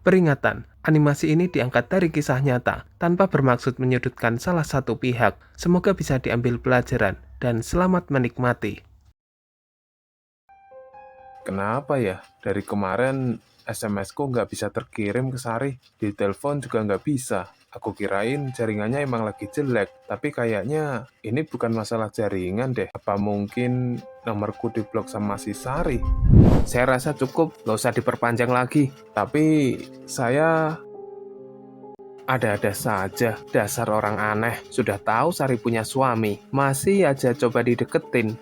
Peringatan, animasi ini diangkat dari kisah nyata, tanpa bermaksud menyudutkan salah satu pihak. Semoga bisa diambil pelajaran, dan selamat menikmati. Kenapa ya? Dari kemarin SMS-ku nggak bisa terkirim ke Sari. Di telepon juga nggak bisa. Aku kirain jaringannya emang lagi jelek. Tapi kayaknya ini bukan masalah jaringan deh. Apa mungkin nomorku diblok sama si Sari? Saya rasa cukup, gak usah diperpanjang lagi. Tapi saya... Ada-ada saja, dasar orang aneh. Sudah tahu Sari punya suami, masih aja coba dideketin.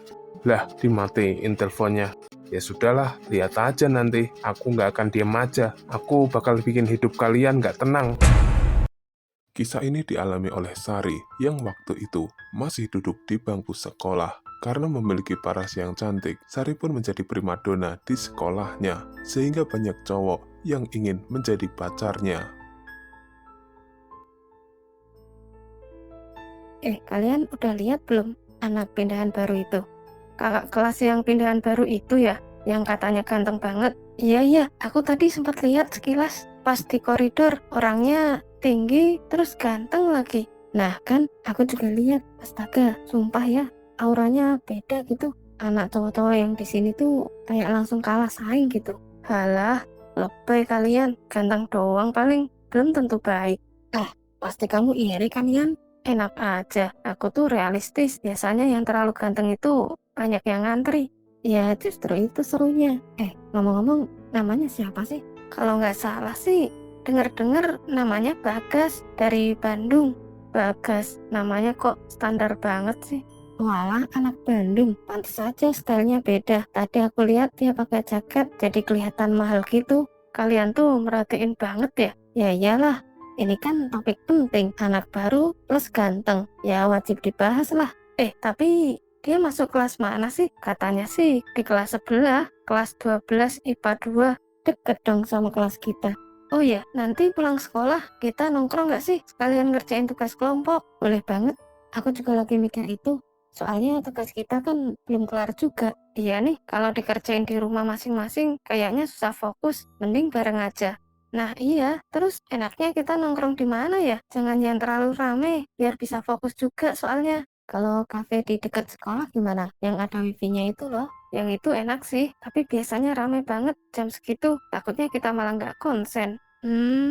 Lah, dimatiin teleponnya. Ya sudahlah, lihat aja nanti. Aku nggak akan diem aja. Aku bakal bikin hidup kalian nggak tenang. Kisah ini dialami oleh Sari yang waktu itu masih duduk di bangku sekolah. Karena memiliki paras yang cantik, Sari pun menjadi primadona di sekolahnya, sehingga banyak cowok yang ingin menjadi pacarnya. Kalian udah lihat belum anak pindahan baru itu? Kakak kelas yang pindahan baru itu ya, yang katanya ganteng banget. Iya, aku tadi sempat lihat sekilas pas di koridor, orangnya tinggi terus ganteng lagi. Nah kan, aku juga lihat, astaga, sumpah ya, auranya beda gitu. Anak cowok-cowok yang di sini tuh kayak langsung kalah saing gitu. Halah, lebay kalian, ganteng doang paling, belum tentu baik. Pasti kamu iri kan, Yan? Enak aja, aku tuh realistis. Biasanya yang terlalu ganteng itu banyak yang ngantri. Ya justru itu serunya. Ngomong-ngomong, namanya siapa sih? Kalau nggak salah sih, denger-denger namanya Bagas dari Bandung. Bagas, namanya kok standar banget sih. Walah, anak Bandung. Pantes saja stylenya beda. Tadi aku lihat dia pakai jaket, jadi kelihatan mahal gitu. Kalian tuh merhatiin banget ya? Ya iyalah. Ini kan topik penting, anak baru plus ganteng, ya wajib dibahas lah. Tapi dia masuk kelas mana sih? Katanya sih di kelas sebelah, kelas 12 IPA 2, deket dong sama kelas kita. Oh ya, nanti pulang sekolah kita nongkrong nggak sih? Sekalian ngerjain tugas kelompok, boleh banget. Aku juga lagi mikir itu, soalnya tugas kita kan belum kelar juga. Iya nih, kalau dikerjain di rumah masing-masing, kayaknya susah fokus, mending bareng aja. Nah iya, terus enaknya kita nongkrong di mana ya? Jangan yang terlalu rame, biar bisa fokus juga soalnya. Kalau kafe di dekat sekolah gimana? Yang ada wifi-nya itu loh. Yang itu enak sih, tapi biasanya rame banget jam segitu. Takutnya kita malah nggak konsen.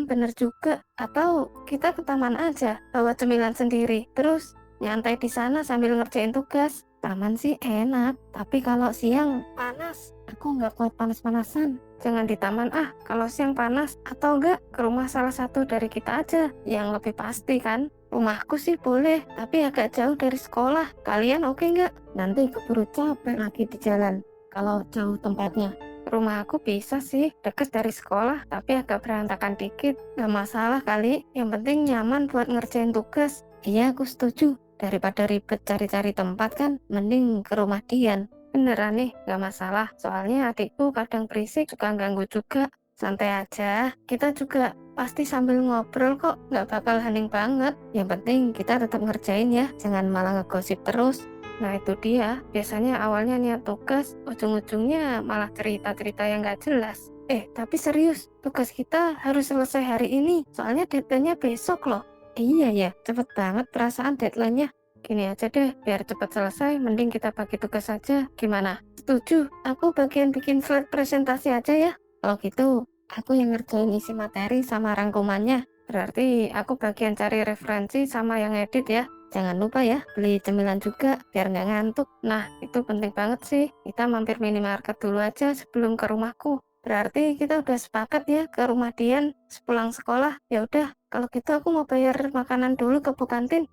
Bener juga. Atau kita ke taman aja, bawa cemilan sendiri. Terus nyantai di sana sambil ngerjain tugas. Taman sih enak, tapi kalau siang panas. Aku nggak kuat panas-panasan. Jangan di taman kalau siang panas. Atau enggak ke rumah salah satu dari kita aja, yang lebih pasti kan. Rumahku sih boleh, tapi agak jauh dari sekolah. Kalian oke nggak? Nanti keburu capek lagi di jalan kalau jauh tempatnya. Rumah aku bisa sih, deket dari sekolah, tapi agak berantakan dikit. Gak masalah kali, yang penting nyaman buat ngerjain tugas. Iya, aku setuju. Daripada ribet cari-cari tempat kan, mending ke rumah Dian. Beneran nih, gak masalah. Soalnya adikku kadang berisik, suka ganggu juga. Santai aja, kita juga pasti sambil ngobrol kok, gak bakal hening banget. Yang penting kita tetap ngerjain ya, jangan malah ngegosip terus. Nah itu dia, biasanya awalnya niat tugas, ujung-ujungnya malah cerita-cerita yang gak jelas. Tapi serius, tugas kita harus selesai hari ini, soalnya deadline-nya besok loh. Iya ya, cepet banget perasaan deadline-nya. Gini aja deh, biar cepat selesai, mending kita bagi tugas aja. Gimana? Setuju, aku bagian bikin slide presentasi aja ya. Kalau gitu, aku yang ngerjain isi materi sama rangkumannya. Berarti aku bagian cari referensi sama yang edit ya. Jangan lupa ya, beli cemilan juga, biar nggak ngantuk. Nah, itu penting banget sih. Kita mampir minimarket dulu aja sebelum ke rumahku. Berarti kita udah sepakat ya ke rumah Dian sepulang sekolah. Ya udah, kalau gitu aku mau bayar makanan dulu ke Bu Kantin.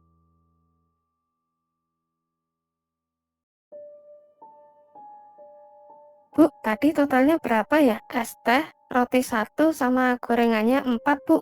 Bu, tadi totalnya berapa ya? Es teh, roti satu, sama gorengannya 4, Bu.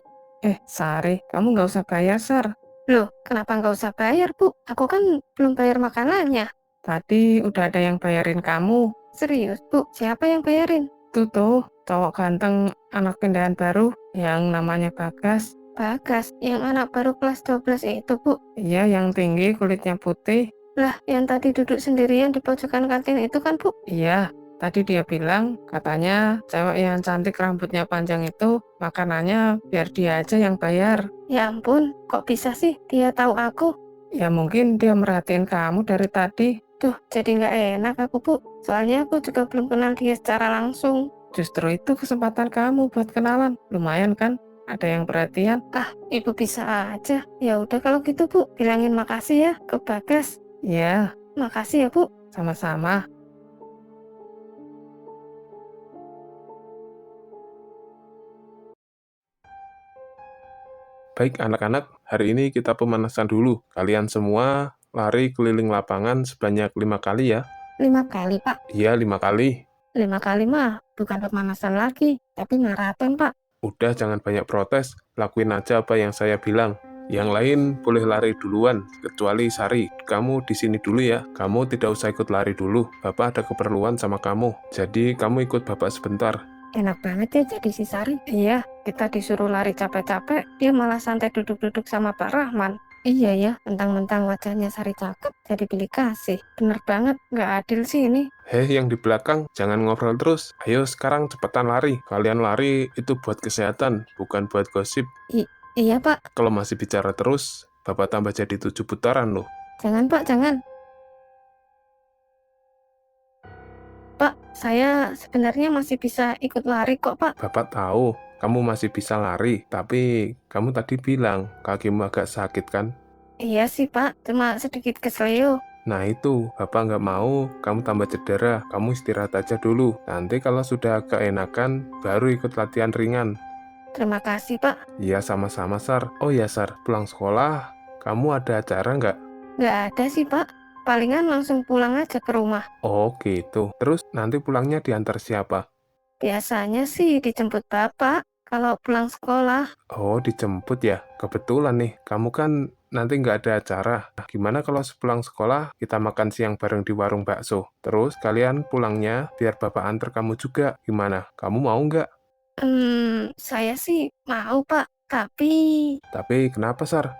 Sari, kamu nggak usah bayar, Sar. Loh, kenapa nggak usah bayar, Bu? Aku kan belum bayar makanannya. Tadi udah ada yang bayarin kamu. Serius, Bu? Siapa yang bayarin? Tuh, cowok ganteng anak pindahan baru yang namanya Bagas. Bagas, yang anak baru kelas 12 itu, Bu. Iya, yang tinggi, kulitnya putih. Lah, yang tadi duduk sendirian di pojokan kantin itu kan, Bu? Iya, Tadi dia bilang, katanya cewek yang cantik rambutnya panjang itu makanannya biar dia aja yang bayar. Ya ampun, kok bisa sih dia tahu aku? Ya mungkin dia merhatiin kamu dari tadi. Duh, jadi nggak enak aku, Bu. Soalnya aku juga belum kenal dia secara langsung. Justru itu kesempatan kamu buat kenalan. Lumayan kan? Ada yang perhatian. Ah, Ibu bisa aja. Ya udah kalau gitu, Bu. Bilangin makasih ya ke Bagas. Ya, Makasih ya, Bu. sama-sama. Baik anak-anak, hari ini kita pemanasan dulu. Kalian semua lari keliling lapangan sebanyak 5 kali ya. 5 kali, Pak. Iya, 5 kali. 5 kali mah bukan pemanasan lagi, tapi maraton, Pak. Udah jangan banyak protes, lakuin aja apa yang saya bilang. Yang lain boleh lari duluan, kecuali Sari. Kamu di sini dulu ya. Kamu tidak usah ikut lari dulu. Bapak ada keperluan sama kamu. Jadi kamu ikut Bapak sebentar. Enak banget ya jadi si Sari. Iya, kita disuruh lari capek-capek, dia malah santai duduk-duduk sama Pak Rahman. Iya ya, mentang-mentang wajahnya Sari cakep, jadi pilih kasih. Bener banget, nggak adil sih ini. Hei yang di belakang, jangan ngobrol terus. Ayo sekarang cepetan lari. Kalian lari itu buat kesehatan, bukan buat gosip. Iya Pak, Kalau masih bicara terus, Bapak tambah jadi 7 putaran loh. jangan Pak, jangan. Pak, saya sebenarnya masih bisa ikut lari kok Pak. Bapak tahu, kamu masih bisa lari, tapi kamu tadi bilang kakimu agak sakit kan? Iya sih Pak, cuma sedikit kesleo. Nah itu, Bapak nggak mau kamu tambah cedera, kamu istirahat aja dulu. Nanti kalau sudah agak enakan, baru ikut latihan ringan. Terima kasih Pak. Iya sama-sama Sar. Oh ya Sar, pulang sekolah, kamu ada acara nggak? Nggak ada sih Pak, palingan langsung pulang aja ke rumah. Oh gitu. Terus nanti pulangnya diantar siapa? Biasanya sih dijemput Bapak kalau pulang sekolah. Oh dijemput ya? Kebetulan nih, kamu kan nanti nggak ada acara. Nah, gimana kalau sepulang sekolah kita makan siang bareng di warung bakso? Terus kalian pulangnya biar Bapak antar kamu juga. Gimana? Kamu mau nggak? Saya sih mau Pak, tapi Tapi kenapa Sar?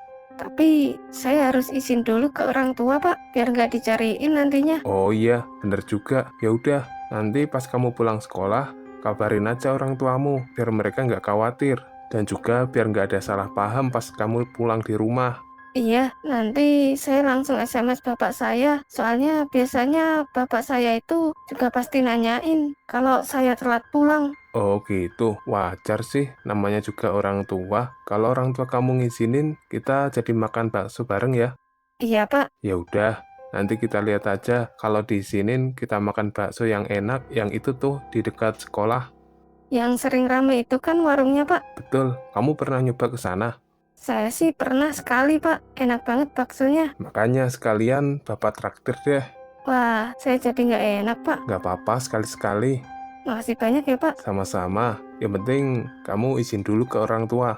saya harus izin dulu ke orang tua Pak, biar nggak dicariin nantinya. Oh iya, bener juga. Ya udah, nanti pas kamu pulang sekolah, kabarin aja orang tuamu, biar mereka nggak khawatir. Dan juga biar nggak ada salah paham pas kamu pulang di rumah. Iya, nanti saya langsung SMS bapak saya, soalnya biasanya bapak saya itu juga pasti nanyain kalau saya telat pulang. Oh gitu, wajar sih, namanya juga orang tua. Kalau orang tua kamu ngizinin, kita jadi makan bakso bareng ya. Iya Pak, Ya udah, nanti kita lihat aja. Kalau diizinin, kita makan bakso yang enak, yang itu tuh di dekat sekolah. yang sering rame itu kan warungnya Pak. Betul, kamu pernah nyoba ke sana? Saya sih pernah sekali Pak, enak banget baksonya. Makanya sekalian Bapak traktir deh. Wah, saya jadi nggak enak Pak. Nggak apa-apa sekali-sekali. Makasih banyak ya Pak. Sama-sama. Yang penting kamu izin dulu ke orang tua.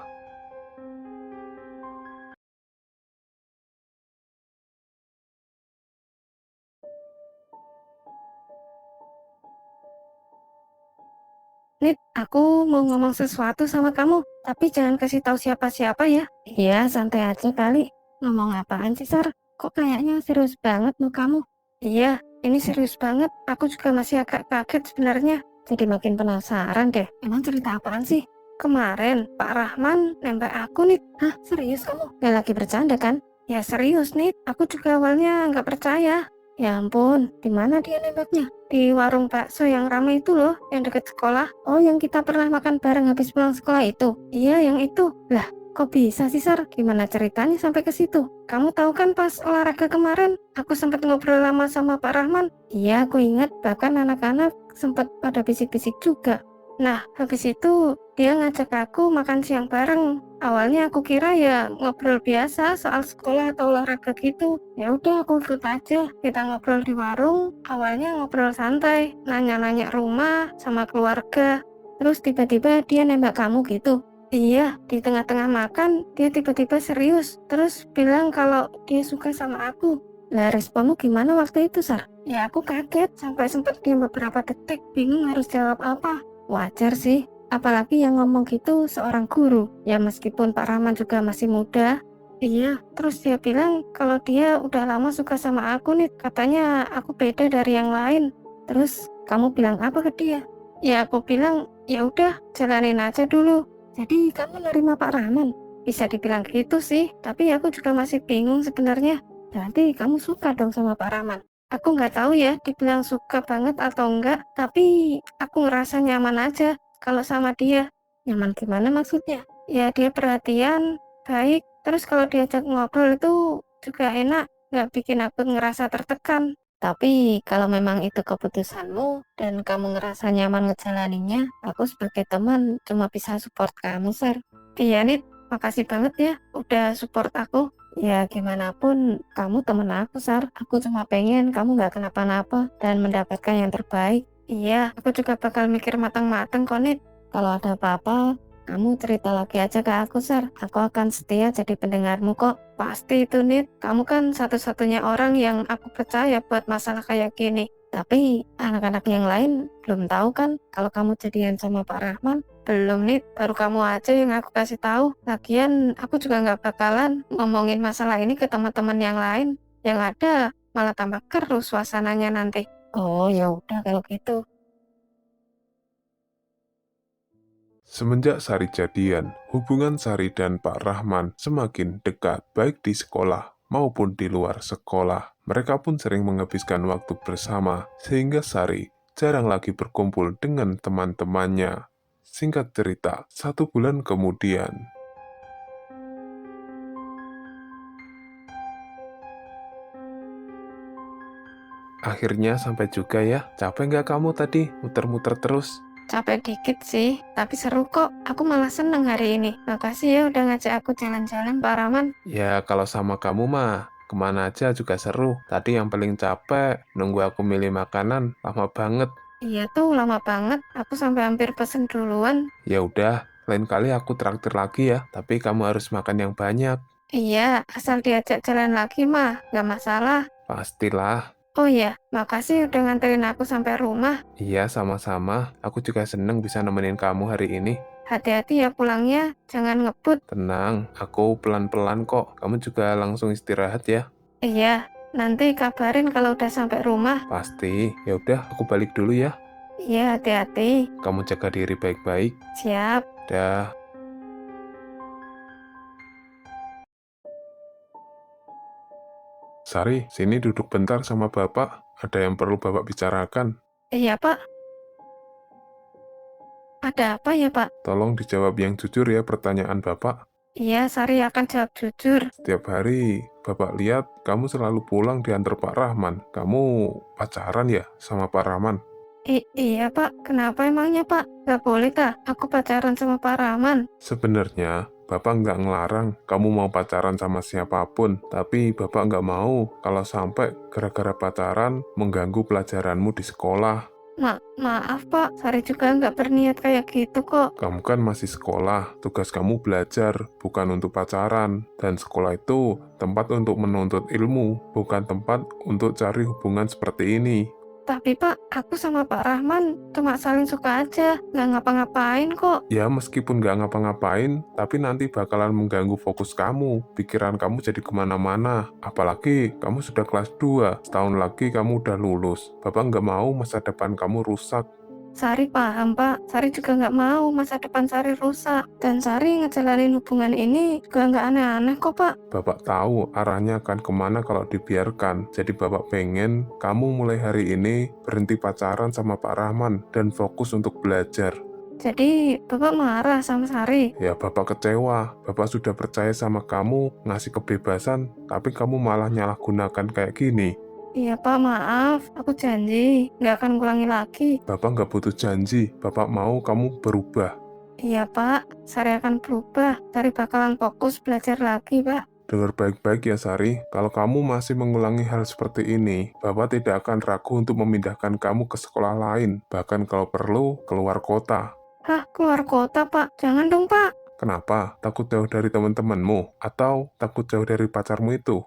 Nit, aku mau ngomong sesuatu sama kamu, tapi jangan kasih tahu siapa-siapa ya. Iya, santai aja kali. Ngomong apaan sih, Sar? Kok kayaknya serius banget loh kamu? Iya, ini serius banget. Aku juga masih agak kaget sebenarnya. Jadi makin penasaran deh. Emang cerita apaan sih? Kemarin Pak Rahman nembak aku nih. Hah, serius kamu? Gak lagi bercanda kan? Ya serius nih. Aku juga awalnya nggak percaya. Ya ampun, di mana dia nembaknya? Di warung bakso yang ramai itu loh, yang deket sekolah. Oh, yang kita pernah makan bareng habis pulang sekolah itu. Iya, yang itu. Lah, kok bisa sih, Sar? Gimana ceritanya sampai ke situ? Kamu tahu kan pas olahraga kemarin, aku sempat ngobrol lama sama Pak Rahman. Iya, aku ingat. Bahkan anak-anak sempat pada bisik-bisik juga. Nah, habis itu dia ngajak aku makan siang bareng. Awalnya aku kira ya ngobrol biasa soal sekolah atau olahraga gitu. Ya udah aku ikut aja. Kita ngobrol di warung. Awalnya ngobrol santai, nanya-nanya rumah sama keluarga. Terus tiba-tiba dia nembak kamu gitu. Iya, di tengah-tengah makan dia tiba-tiba serius. Terus bilang kalau dia suka sama aku. Lah responmu gimana waktu itu, Sar? Ya aku kaget sampai sempat diam beberapa detik, bingung harus jawab apa. Wajar sih, apalagi yang ngomong gitu seorang guru. Ya meskipun Pak Rahman juga masih muda. Iya, terus dia bilang kalau dia udah lama suka sama aku nih. Katanya aku beda dari yang lain. Terus Kamu bilang apa ke dia? Ya aku bilang, ya udah jalanin aja dulu. Jadi kamu nerima Pak Rahman? Bisa dibilang gitu sih, tapi aku juga masih bingung sebenarnya. Berarti kamu suka dong sama Pak Rahman? Aku nggak tahu ya dibilang suka banget atau enggak, tapi aku ngerasa nyaman aja kalau sama dia. Nyaman gimana maksudnya? Ya dia perhatian, baik, terus kalau diajak ngobrol itu juga enak, nggak bikin aku ngerasa tertekan. Tapi kalau memang itu keputusanmu dan kamu ngerasa nyaman ngejalaninnya, aku sebagai teman cuma bisa support kamu, Sar. Iya, Nit, makasih banget ya udah support aku. Ya gimana pun kamu temen aku, Sar. Aku cuma pengen kamu nggak kenapa-napa dan mendapatkan yang terbaik. Iya, aku juga bakal mikir matang-matang kok, Nit. Kalau ada apa-apa, kamu cerita lagi aja ke aku, Sar. Aku akan setia jadi pendengarmu kok. Pasti itu, Nit. Kamu kan satu-satunya orang yang aku percaya buat masalah kayak gini. Tapi anak-anak yang lain belum tahu kan kalau kamu jadian sama Pak Rahman. Belum, Nit. Baru kamu aja yang aku kasih tahu. Lagian aku juga nggak bakalan ngomongin masalah ini ke teman-teman yang lain. Yang ada malah tambah keruh suasananya nanti. Oh, ya udah kalau gitu. Semenjak Sari jadian, hubungan Sari dan Pak Rahman semakin dekat, baik di sekolah maupun di luar sekolah. Mereka pun sering menghabiskan waktu bersama, sehingga Sari jarang lagi berkumpul dengan teman-temannya. Singkat cerita, 1 bulan kemudian, akhirnya sampai juga ya. Capek nggak kamu tadi muter-muter terus? Capek dikit sih, tapi seru kok. Aku malah seneng hari ini. Makasih ya udah ngajak aku jalan-jalan, Pak Rahman. Ya kalau sama kamu mah, kemana aja juga seru. Tadi yang paling capek, nunggu aku milih makanan, lama banget. Iya tuh, lama banget. Aku sampai hampir pesen duluan. Ya udah, lain kali aku traktir lagi ya, tapi kamu harus makan yang banyak. Iya, asal diajak jalan lagi mah, nggak masalah. Pastilah. Oh iya, makasih udah nganterin aku sampai rumah. Iya, sama-sama. Aku juga seneng bisa nemenin kamu hari ini. Hati-hati ya pulangnya, jangan ngebut. Tenang, aku pelan-pelan kok. Kamu juga langsung istirahat ya. Iya, nanti kabarin kalau udah sampai rumah. Pasti. Ya udah, aku balik dulu ya. Iya, hati-hati. Kamu jaga diri baik-baik. Siap. Dah. Sari, sini duduk bentar sama Bapak. Ada yang perlu Bapak bicarakan. Iya, Pak. Ada apa ya, Pak? Tolong dijawab yang jujur ya pertanyaan Bapak. Iya, Sari akan jawab jujur. Setiap hari, Bapak lihat kamu selalu pulang diantar Pak Rahman. Kamu pacaran ya sama Pak Rahman? Iya, Pak. Kenapa emangnya, Pak? Gak boleh kah aku pacaran sama Pak Rahman? Sebenarnya, Bapak nggak ngelarang kamu mau pacaran sama siapapun. Tapi Bapak nggak mau kalau sampai gara-gara pacaran mengganggu pelajaranmu di sekolah. Maaf, Pak. Sari juga nggak berniat kayak gitu kok. Kamu kan masih sekolah, tugas kamu belajar, bukan untuk pacaran. Dan sekolah itu tempat untuk menuntut ilmu, bukan tempat untuk cari hubungan seperti ini. Tapi Pak, aku sama Pak Rahman cuma saling suka aja, nggak ngapa-ngapain kok. Ya meskipun nggak ngapa-ngapain, tapi nanti bakalan mengganggu fokus kamu. Pikiran kamu jadi kemana-mana. Apalagi kamu sudah kelas 2, setahun lagi kamu udah lulus. Bapak nggak mau masa depan kamu rusak. Sari paham, Pak. Sari juga nggak mau masa depan Sari rusak. Dan Sari ngejalanin hubungan ini juga nggak aneh-aneh kok, Pak. Bapak tahu arahnya akan kemana kalau dibiarkan. Jadi Bapak pengen kamu mulai hari ini berhenti pacaran sama Pak Rahman dan fokus untuk belajar. Jadi Bapak marah sama Sari. Ya Bapak kecewa, Bapak sudah percaya sama kamu, ngasih kebebasan, tapi kamu malah nyalahgunakan kayak gini. Iya Pak, maaf. Aku janji nggak akan ngulangi lagi. Bapak nggak butuh janji, Bapak mau kamu berubah. Iya Pak, Sari akan berubah. Sari bakalan fokus belajar lagi, Pak. Dengar baik-baik ya Sari, kalau kamu masih mengulangi hal seperti ini, Bapak tidak akan ragu untuk memindahkan kamu ke sekolah lain, bahkan kalau perlu keluar kota. Hah, keluar kota, Pak? Jangan dong, Pak. Kenapa? Takut jauh dari teman-temanmu? Atau takut jauh dari pacarmu itu?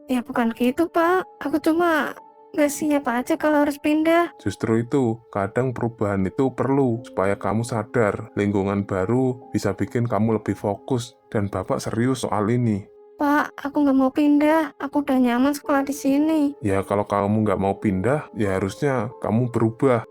Ya bukan gitu, Pak. Aku cuma nggak siap aja kalau harus pindah. Justru itu, kadang perubahan itu perlu supaya kamu sadar lingkungan baru bisa bikin kamu lebih fokus dan Bapak serius soal ini. Pak, aku nggak mau pindah. Aku udah nyaman sekolah di sini. Ya kalau kamu nggak mau pindah, ya harusnya kamu berubah.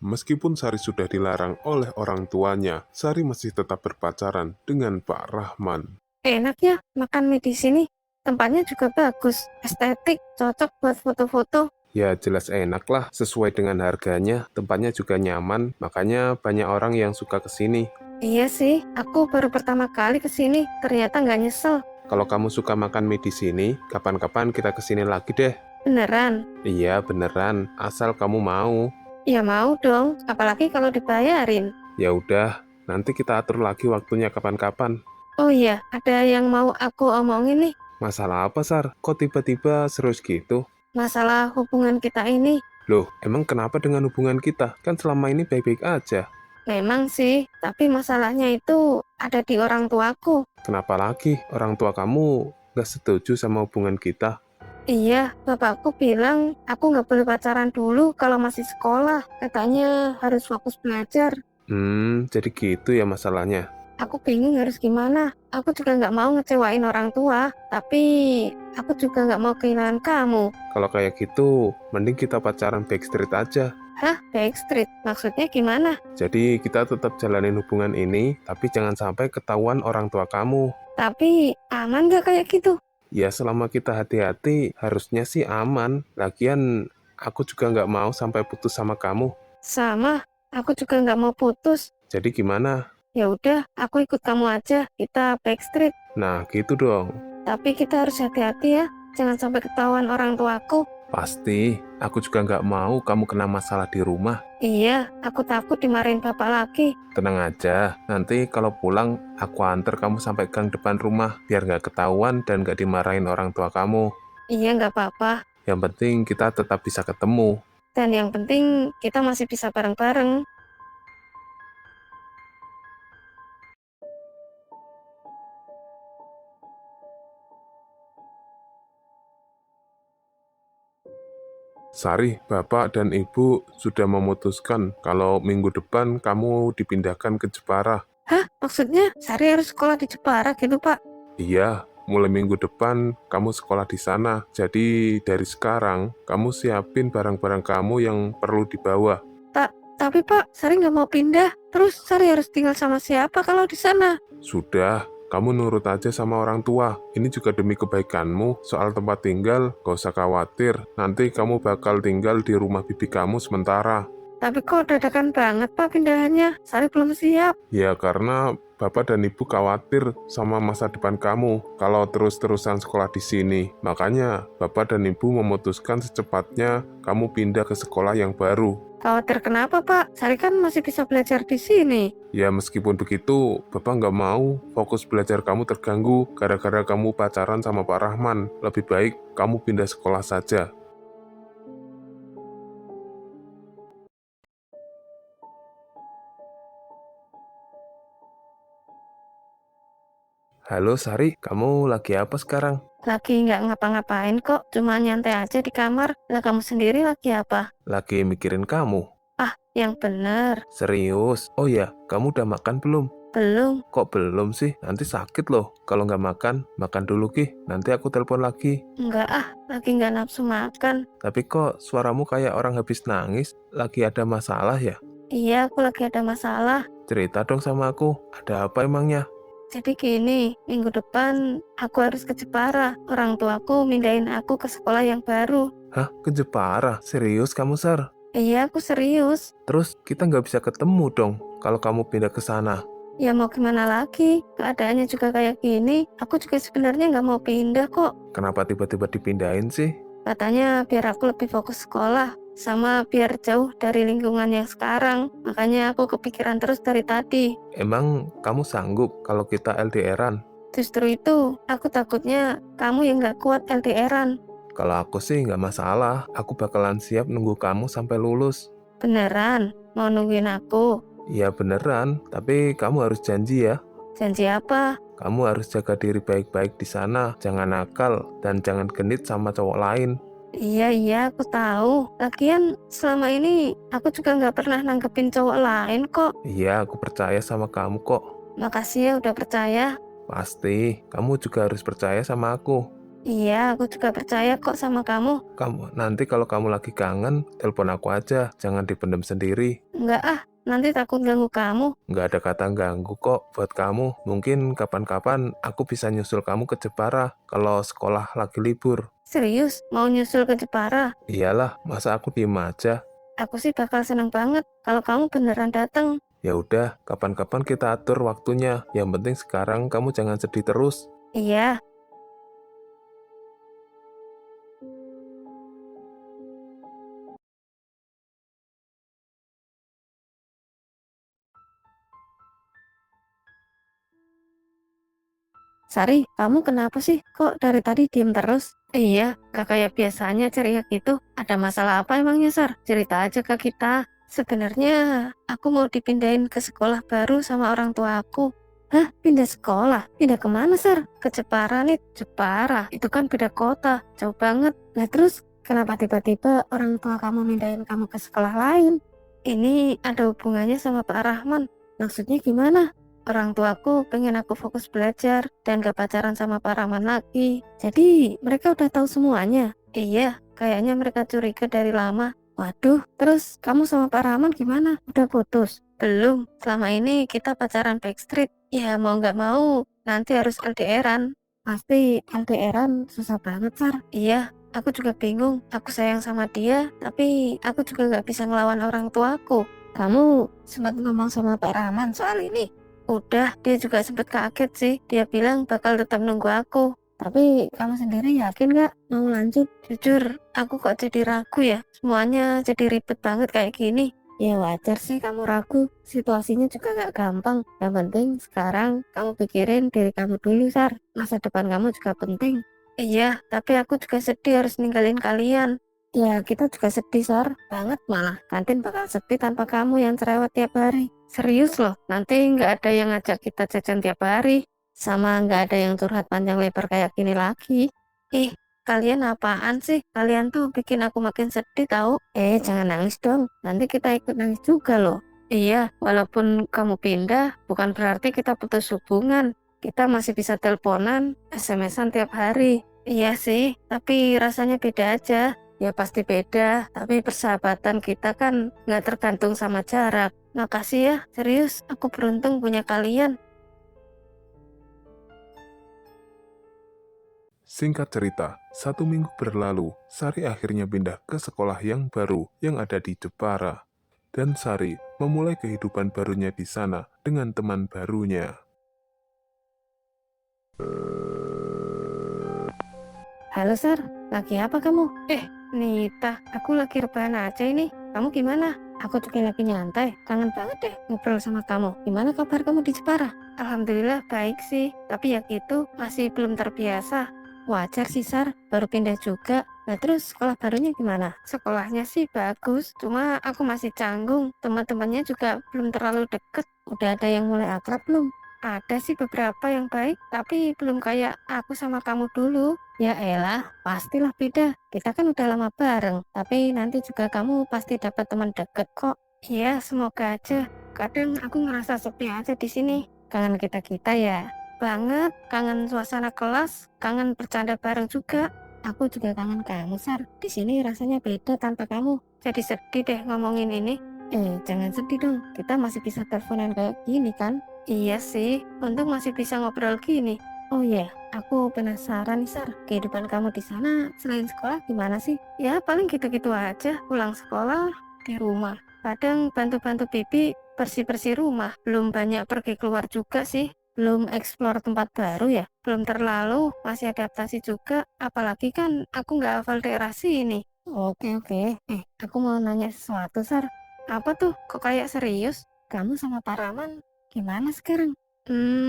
Meskipun Sari sudah dilarang oleh orang tuanya, Sari masih tetap berpacaran dengan Pak Rahman. Enak ya makan mie di sini. Tempatnya juga bagus, estetik, cocok buat foto-foto. Ya jelas enak lah, sesuai dengan harganya, tempatnya juga nyaman, makanya banyak orang yang suka kesini. Iya sih, aku baru pertama kali kesini, ternyata nggak nyesel. Kalau kamu suka makan mie di sini, kapan-kapan kita kesini lagi deh. Beneran? Iya beneran, asal kamu mau. Ya mau dong, apalagi kalau dibayarin. Ya udah, nanti kita atur lagi waktunya kapan-kapan. Oh iya, ada yang mau aku omongin nih. Masalah apa, Sar? Kok tiba-tiba serius gitu? Masalah hubungan kita ini. Loh, emang kenapa dengan hubungan kita? Kan selama ini baik-baik aja. Memang sih, tapi masalahnya itu ada di orang tuaku. Kenapa lagi orang tua kamu gak setuju sama hubungan kita? Iya, bapakku bilang aku nggak boleh pacaran dulu kalau masih sekolah. Katanya harus fokus belajar. Jadi gitu ya masalahnya. Aku bingung harus gimana. Aku juga nggak mau ngecewain orang tua, tapi aku juga nggak mau kehilangan kamu. Kalau kayak gitu, mending kita pacaran backstreet aja. Hah, backstreet? Maksudnya gimana? Jadi kita tetap jalanin hubungan ini, tapi jangan sampai ketahuan orang tua kamu. Tapi aman nggak kayak gitu? Ya selama kita hati-hati, harusnya sih aman. Lagian, aku juga nggak mau sampai putus sama kamu. Sama, aku juga nggak mau putus. Jadi gimana? Ya udah, aku ikut kamu aja. Kita backstreet. Nah, gitu dong. Tapi kita harus hati-hati ya. Jangan sampai ketahuan orang tuaku. Pasti, aku juga nggak mau kamu kena masalah di rumah. Iya, aku takut dimarahin bapak lagi. Tenang aja, nanti kalau pulang, aku antar kamu sampai gang depan rumah, biar nggak ketahuan dan nggak dimarahin orang tua kamu. Iya, nggak apa-apa. Yang penting kita tetap bisa ketemu. Dan yang penting kita masih bisa bareng-bareng. Sari, Bapak dan Ibu sudah memutuskan kalau minggu depan kamu dipindahkan ke Jepara. Hah? Maksudnya Sari harus sekolah di Jepara gitu, Pak? Iya, mulai minggu depan kamu sekolah di sana. Jadi dari sekarang, kamu siapin barang-barang kamu yang perlu dibawa. Tapi Pak, Sari nggak mau pindah. Terus Sari harus tinggal sama siapa kalau di sana? Sudah, kamu nurut aja sama orang tua. Ini juga demi kebaikanmu. Soal tempat tinggal, gak usah khawatir. Nanti kamu bakal tinggal di rumah bibi kamu sementara. Tapi kok dadakan banget Pak pindahannya? Sari belum siap. Ya karena Bapak dan Ibu khawatir sama masa depan kamu kalau terus-terusan sekolah di sini. Makanya Bapak dan Ibu memutuskan secepatnya kamu pindah ke sekolah yang baru. Khawatir kenapa Pak? Sari kan masih bisa belajar di sini. Ya meskipun begitu, Bapak nggak mau fokus belajar kamu terganggu gara-gara kamu pacaran sama Pak Rahman. Lebih baik kamu pindah sekolah saja. Halo Sari, kamu lagi apa sekarang? Lagi nggak ngapa-ngapain kok, cuma nyantai aja di kamar. Lah kamu sendiri lagi apa? Lagi mikirin kamu. Ah, yang bener. Serius? Oh ya, kamu udah makan belum? Belum. Kok belum sih? Nanti sakit loh kalau nggak makan. Makan dulu Ki, nanti aku telepon lagi. Enggak ah, lagi nggak nafsu makan. Tapi kok suaramu kayak orang habis nangis? Lagi ada masalah ya? Iya, aku lagi ada masalah. Cerita dong sama aku, ada apa emangnya? Jadi gini, minggu depan aku harus ke Jepara. Orang tuaku mindahin aku ke sekolah yang baru. Hah? Ke Jepara? Serius kamu, Sar? Iya, aku serius. Terus kita nggak bisa ketemu dong kalau kamu pindah ke sana. Ya mau gimana lagi? Keadaannya juga kayak gini. Aku juga sebenarnya nggak mau pindah kok. Kenapa tiba-tiba dipindahin sih? Katanya biar aku lebih fokus sekolah. Sama biar jauh dari lingkungan yang sekarang. Makanya aku kepikiran terus dari tadi. Emang kamu sanggup kalau kita LDRan? Justru itu, aku takutnya kamu yang nggak kuat LDRan. Kalau aku sih nggak masalah, aku bakalan siap nunggu kamu sampai lulus. Beneran? Mau nungguin aku? Ya beneran, tapi kamu harus janji ya. Janji apa? Kamu harus jaga diri baik-baik di sana, jangan nakal, dan jangan genit sama cowok lain. Iya, aku tahu. Lagian selama ini aku juga nggak pernah nanggepin cowok lain kok. Iya, aku percaya sama kamu kok. Makasih ya udah percaya. Pasti, kamu juga harus percaya sama aku. Iya, aku juga percaya kok sama kamu. Nanti kalau kamu lagi kangen, telepon aku aja, jangan dipendam sendiri. Enggak ah, nanti takut ganggu kamu. Nggak ada kata ganggu kok buat kamu. Mungkin kapan-kapan aku bisa nyusul kamu ke Jepara kalau sekolah lagi libur. Serius, mau nyusul ke Jepara? Iyalah, masa aku diem aja? Aku sih bakal seneng banget kalau kamu beneran datang. Ya udah, kapan-kapan kita atur waktunya. Yang penting sekarang kamu jangan sedih terus. Iya, Sari, kamu kenapa sih? Kok dari tadi diem terus? Iya, gak kayak biasanya ceria gitu. Ada masalah apa emangnya, Sar? Cerita aja ke kita. Sebenarnya aku mau dipindahin ke sekolah baru sama orang tua aku. Hah? Pindah sekolah? Pindah kemana, Sar? Ke Jepara nih. Jepara? Itu kan beda kota. Jauh banget. Nah terus, kenapa tiba-tiba orang tua kamu mindahin kamu ke sekolah lain? Ini ada hubungannya sama Pak Rahman. Maksudnya gimana? Orang tuaku pengen aku fokus belajar dan gak pacaran sama Pak Rahman lagi. Jadi mereka udah tahu semuanya. Iya, kayaknya mereka curiga dari lama. Waduh, terus kamu sama Pak Rahman gimana? Udah putus? Belum, selama ini kita pacaran backstreet. Ya mau gak mau, nanti harus LDRan. Pasti LDRan susah banget, Sar. Iya, aku juga bingung. Aku sayang sama dia, tapi aku juga gak bisa ngelawan orang tuaku. Kamu sempat ngomong sama Pak Rahman soal ini? Udah, dia juga sempat kaget sih. Dia bilang bakal tetap nunggu aku. Tapi kamu sendiri yakin gak mau lanjut? Jujur, aku kok jadi ragu ya. Semuanya jadi ribet banget kayak gini. Ya wajar sih kamu ragu. Situasinya juga gak gampang. Yang penting sekarang kamu pikirin diri kamu dulu, Sar. Masa depan kamu juga penting. Iya, tapi aku juga sedih harus ninggalin kalian. Ya, kita juga sedih, Sar. Banget malah. Kantin bakal sepi tanpa kamu yang cerewet tiap hari. Serius loh, nanti nggak ada yang ngajak kita jajan tiap hari. Sama nggak ada yang curhat panjang lebar kayak gini lagi. Ih, kalian apaan sih? Kalian tuh bikin aku makin sedih tahu. Jangan nangis dong. Nanti kita ikut nangis juga loh. Iya, walaupun kamu pindah, bukan berarti kita putus hubungan. Kita masih bisa teleponan, SMS-an tiap hari. Iya sih, tapi rasanya beda aja. Ya pasti beda, tapi persahabatan kita kan nggak tergantung sama jarak. Makasih ya, serius, aku beruntung punya kalian. Singkat cerita, 1 minggu berlalu, Sari akhirnya pindah ke sekolah yang baru yang ada di Jepara. Dan Sari memulai kehidupan barunya di sana dengan teman barunya. Halo Sar, lagi apa kamu? Nita, aku lagi rebahan aja ini. Kamu gimana? Aku juga lagi nyantai, kangen banget deh ngobrol sama kamu. Gimana kabar kamu di Jepara? Alhamdulillah baik sih, tapi ya gitu, masih belum terbiasa. Wajar sih Sar, baru pindah juga. Nah terus sekolah barunya gimana? Sekolahnya sih bagus, cuma aku masih canggung. Teman-temannya juga belum terlalu deket. Udah ada yang mulai akrab belum? Ada sih beberapa yang baik, tapi belum kayak aku sama kamu dulu. Ya elah, pastilah beda. Kita kan udah lama bareng, tapi nanti juga kamu pasti dapat teman deket kok. Iya, semoga aja. Kadang aku ngerasa sepi aja di sini. Kangen kita-kita ya. Banget, kangen suasana kelas, kangen bercanda bareng juga. Aku juga kangen kamu, Sar. Di sini rasanya beda tanpa kamu. Jadi sedih deh ngomongin ini. Jangan sedih dong. Kita masih bisa teleponan kayak gini kan? Iya sih, untung masih bisa ngobrol gini. Oh iya, aku penasaran nih Sar, kehidupan kamu di sana selain sekolah gimana sih? Ya paling gitu-gitu aja, pulang sekolah di rumah. Kadang bantu-bantu bibi bersih-bersih rumah. Belum banyak pergi keluar juga sih. Belum explore tempat baru ya. Belum terlalu, masih adaptasi juga. Apalagi kan aku nggak hafal daerah sini. Oke. Aku mau nanya sesuatu Sar. Apa tuh? Kok kayak serius? Kamu sama Pak Rahman gimana sekarang?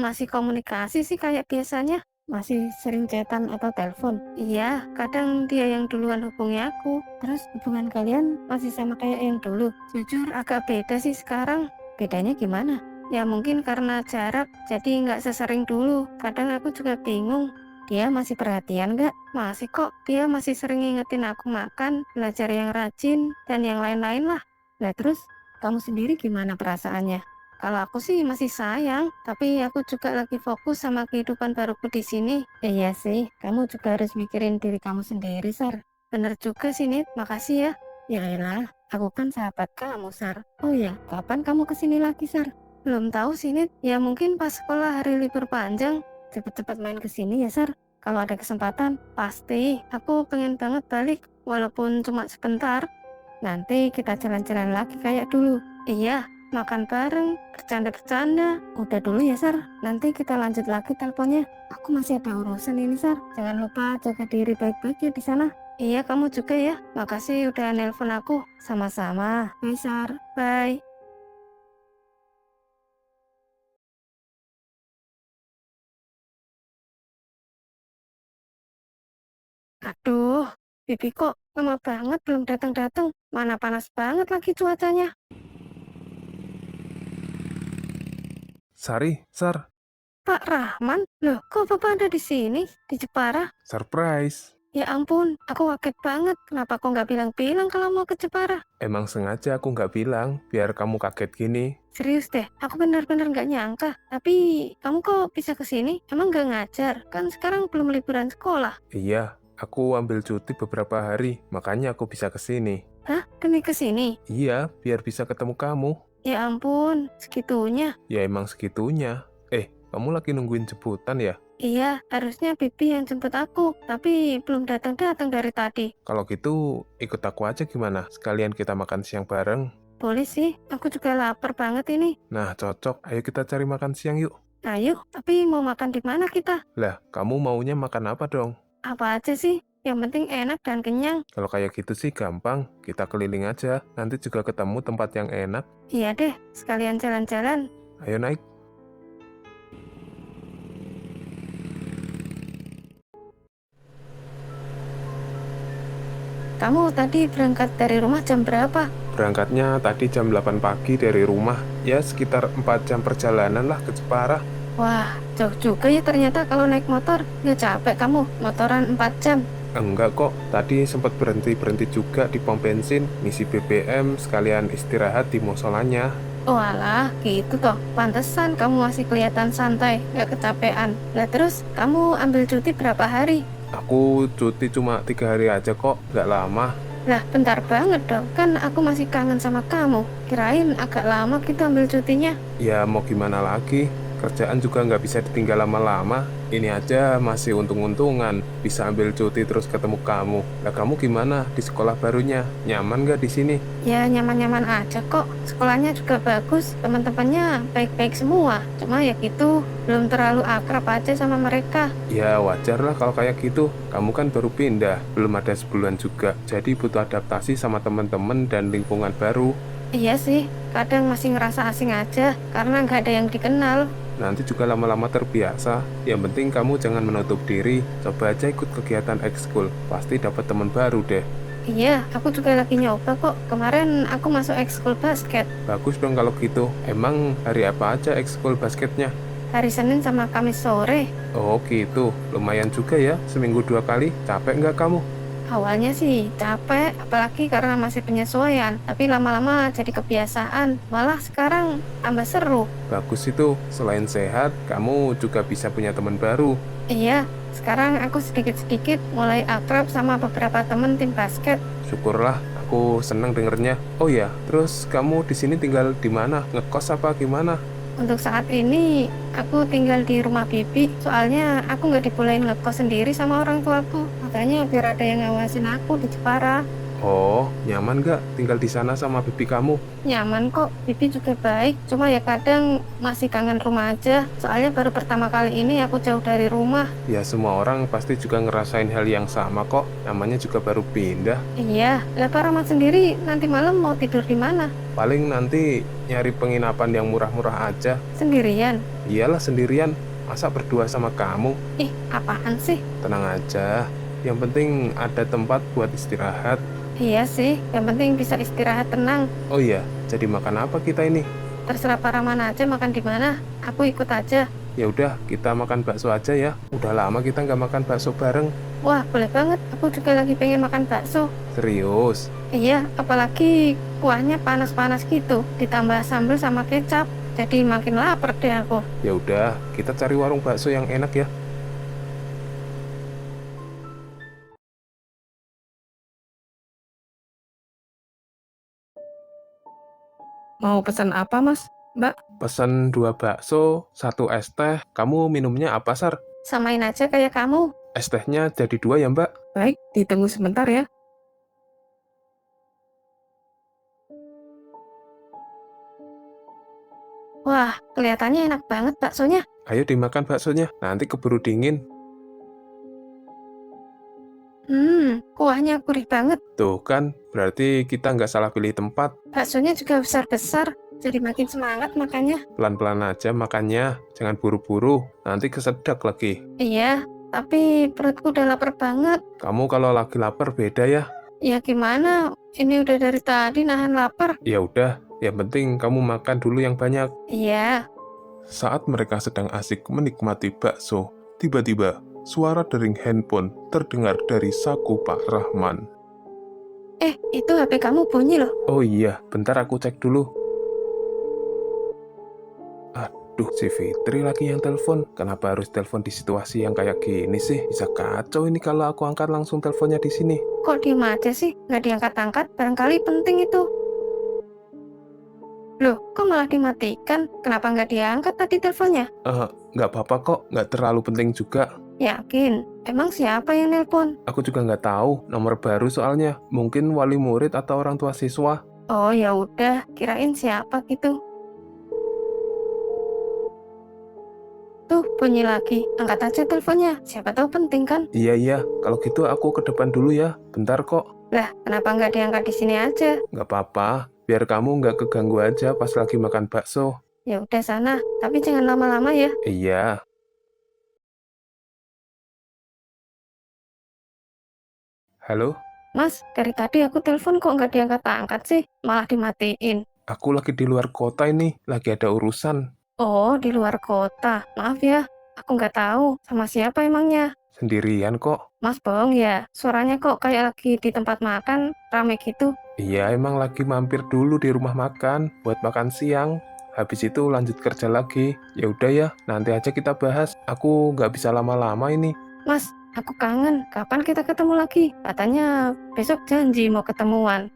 Masih komunikasi sih kayak biasanya. Masih sering chatan atau telepon. Iya, kadang dia yang duluan hubungi aku. Terus hubungan kalian masih sama kayak yang dulu? Jujur agak beda sih sekarang. Bedanya gimana? Ya mungkin karena jarak, jadi nggak sesering dulu. Kadang aku juga bingung. Dia masih perhatian nggak? Masih kok. Dia masih sering ngingetin aku makan, belajar yang rajin, dan yang lain-lain lah. Nah terus, kamu sendiri gimana perasaannya? Kalau aku sih masih sayang, tapi aku juga lagi fokus sama kehidupan baruku di sini. Iya sih, kamu juga harus mikirin diri kamu sendiri, Sar. Bener juga sih, Nit. Makasih ya. Ya elah, aku kan sahabat kamu, Sar. Oh ya, kapan kamu kesini lagi, Sar? Belum tahu sih, Nit. Ya mungkin pas sekolah hari libur panjang. Cepet-cepet main kesini ya, Sar. Kalau ada kesempatan, pasti. Aku pengen banget balik, walaupun cuma sebentar. Nanti kita jalan-jalan lagi kayak dulu. Iya, makan bareng, bercanda-bercanda. Udah dulu ya, Sar. Nanti kita lanjut lagi teleponnya. Aku masih ada urusan ini, Sar. Jangan lupa jaga diri baik-baik ya di sana. Iya, kamu juga ya. Makasih udah nelpon aku. Sama-sama. Bye, Sar. Bye. Aduh, Bibi kok lama banget belum datang-datang. Mana panas banget lagi cuacanya. Sari, Sar, Pak Rahman, loh kok Bapak ada di sini? Di Jepara? surprise. Ya ampun, aku kaget banget. Kenapa kok nggak bilang-bilang kalau mau ke Jepara? Emang sengaja aku nggak bilang, biar kamu kaget gini. Serius deh, aku benar-benar nggak nyangka. Tapi kamu kok bisa ke sini? Emang nggak ngajar? Kan sekarang belum liburan sekolah. Iya, aku ambil cuti beberapa hari, makanya aku bisa kesini. Hah? Demi ke sini? Iya, biar bisa ketemu kamu. Ya ampun, segitunya. Ya emang segitunya. Kamu lagi nungguin jemputan ya? Iya, harusnya Bibi yang jemput aku, tapi belum datang-datang dari tadi. Kalau gitu, ikut aku aja gimana? Sekalian kita makan siang bareng. Boleh sih, aku juga lapar banget ini. Nah, cocok. Ayo kita cari makan siang yuk. Ayo, tapi mau makan di mana kita? Lah, kamu maunya makan apa dong? Apa aja sih? Yang penting enak dan kenyang. Kalau kayak gitu sih gampang. Kita keliling aja. Nanti juga ketemu tempat yang enak. Iya deh, sekalian jalan-jalan. Ayo naik. Kamu tadi berangkat dari rumah jam berapa? Berangkatnya tadi jam 8 pagi dari rumah. Ya, sekitar 4 jam perjalanan lah ke Jepara. Wah, jauh juga ya ternyata kalau naik motor. Ya capek kamu, motoran 4 jam. Enggak kok, tadi sempat berhenti-berhenti juga di pom bensin, ngisi BBM, sekalian istirahat di musolanya. Oh alah, gitu toh. Pantesan kamu masih kelihatan santai, gak kecapean. Nah terus, kamu ambil cuti berapa hari? Aku cuti cuma 3 hari aja kok, nggak lama. Lah, bentar banget dong. Kan aku masih kangen sama kamu. Kirain agak lama kita ambil cutinya. Ya mau gimana lagi, kerjaan juga nggak bisa ditinggal lama-lama. Ini aja masih untung-untungan, bisa ambil cuti terus ketemu kamu. Lah kamu gimana di sekolah barunya? Nyaman nggak di sini? Ya nyaman-nyaman aja kok. Sekolahnya juga bagus, teman-temannya baik-baik semua. Cuma ya gitu, belum terlalu akrab aja sama mereka. Ya wajar lah kalau kayak gitu. Kamu kan baru pindah, belum ada sebulan juga. Jadi butuh adaptasi sama teman-teman dan lingkungan baru. Iya sih, kadang masih ngerasa asing aja karena nggak ada yang dikenal. Nanti juga lama-lama terbiasa. Yang penting kamu jangan menutup diri. Coba aja ikut kegiatan ekskul. Pasti dapat teman baru deh. Iya, aku juga lagi nyoba kok. Kemarin aku masuk ekskul basket. Bagus dong kalau gitu. Emang hari apa aja ekskul basketnya? Hari Senin sama Kamis sore. Oh gitu, lumayan juga ya. Seminggu 2 kali. Capek nggak kamu? Awalnya sih capek, apalagi karena masih penyesuaian. Tapi lama-lama jadi kebiasaan. Malah sekarang tambah seru. Bagus itu. Selain sehat, kamu juga bisa punya teman baru. Iya, sekarang aku sedikit-sedikit mulai akrab sama beberapa temen tim basket. Syukurlah, aku seneng dengernya. Oh ya, terus kamu di sini tinggal di mana? Ngekos apa gimana? Untuk saat ini, aku tinggal di rumah Bibi. Soalnya aku nggak dibolehin ngekos sendiri sama orang tuaku. Makanya biar ada yang ngawasin aku di Jepara. Oh, nyaman nggak tinggal di sana sama bibi kamu? Nyaman kok, Bibi juga baik. Cuma ya kadang masih kangen rumah aja. Soalnya baru pertama kali ini aku jauh dari rumah. Ya semua orang pasti juga ngerasain hal yang sama kok. Namanya juga baru pindah. Iya, lah Pak Rahmat sendiri nanti malam mau tidur di mana? Paling nanti nyari penginapan yang murah-murah aja. Sendirian? Iyalah sendirian. Masa berdua sama kamu? Ih, apaan sih? Tenang aja. Yang penting ada tempat buat istirahat. Iya sih, yang penting bisa istirahat tenang. Oh iya, jadi makan apa kita ini? Terserah Pak Rahman aja makan di mana. Aku ikut aja. Ya udah, kita makan bakso aja ya. Udah lama kita nggak makan bakso bareng. Wah, boleh banget. Aku juga lagi pengen makan bakso. Serius? Iya, apalagi kuahnya panas-panas gitu, ditambah sambal sama kecap. jadi makin lapar deh aku. Ya udah, kita cari warung bakso yang enak ya. Mau pesan apa, Mas? Mbak? Pesan 2 bakso, 1 es teh. Kamu minumnya apa, Sar? Samain aja kayak kamu. Es tehnya jadi 2 ya, Mbak? Baik, ditunggu sebentar ya. Wah, kelihatannya enak banget baksonya. Ayo dimakan baksonya, nanti keburu dingin. Kuahnya gurih banget. Tuh kan, berarti kita nggak salah pilih tempat. Baksonya juga besar-besar, jadi makin semangat makannya. Pelan-pelan aja makannya, jangan buru-buru, nanti kesedak lagi. Iya, tapi perutku udah lapar banget. Kamu kalau lagi lapar beda ya? Ya gimana? Ini udah dari tadi nahan lapar. Ya udah, yang penting kamu makan dulu yang banyak. Iya, Saat mereka sedang asik menikmati bakso, tiba-tiba suara dering handphone terdengar dari saku Pak Rahman. itu HP kamu bunyi loh. Oh iya, bentar aku cek dulu. Aduh, si Fitri lagi yang telepon. Kenapa harus telepon di situasi yang kayak gini sih? Bisa kacau ini kalau aku angkat langsung teleponnya di sini. Kok diem aja sih? Nggak diangkat-angkat, barangkali penting itu. Loh, kok malah dimatikan? Kenapa nggak diangkat tadi teleponnya? Nggak apa-apa kok, nggak terlalu penting juga. Yakin? Emang siapa yang nelpon? Aku juga nggak tahu, nomor baru soalnya. Mungkin wali murid atau orang tua siswa. Oh ya udah, kirain siapa gitu. Tuh, bunyi lagi. Angkat aja teleponnya. Siapa tahu penting kan? Iya, kalau gitu aku ke depan dulu ya. Bentar kok. Lah, kenapa nggak diangkat di sini aja? Nggak apa-apa, biar kamu nggak keganggu aja pas lagi makan bakso. Ya udah sana, tapi jangan lama-lama ya. Iya, halo? Mas, dari tadi aku telepon kok nggak diangkat-angkat sih? Malah dimatiin. Aku lagi di luar kota ini, lagi ada urusan. Oh, di luar kota. Maaf ya, aku nggak tahu sama siapa emangnya. Sendirian kok. Mas bohong ya, suaranya kok kayak lagi di tempat makan, rame gitu. Iya, emang lagi mampir dulu di rumah makan buat makan siang. Habis itu lanjut kerja lagi. Ya udah ya, nanti aja kita bahas. Aku nggak bisa lama-lama ini. Mas, aku kangen. Kapan kita ketemu lagi? Katanya besok janji mau ketemuan.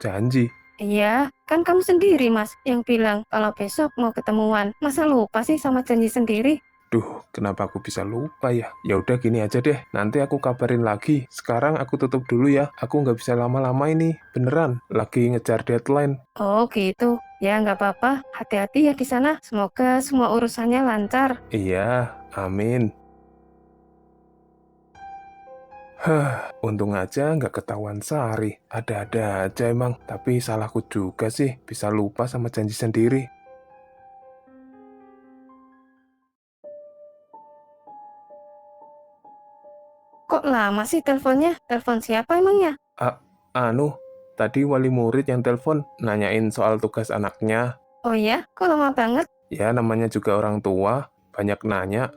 Janji. Iya, kan kamu sendiri mas yang bilang kalau besok mau ketemuan. Masa lupa sih sama janji sendiri? Duh, kenapa aku bisa lupa ya? Ya udah gini aja deh, nanti aku kabarin lagi. Sekarang aku tutup dulu ya. Aku nggak bisa lama-lama ini. Beneran, lagi ngejar deadline. Oh gitu. Ya nggak apa-apa. Hati-hati ya di sana. Semoga semua urusannya lancar. Iya, amin. Untung aja nggak ketahuan Sari. Ada-ada aja emang. Tapi salahku juga sih, bisa lupa sama janji sendiri. Kok lama sih teleponnya? Telepon siapa emangnya? Tadi wali murid yang telepon nanyain soal tugas anaknya. Oh ya, kok lama banget? Ya, namanya juga orang tua, banyak nanya.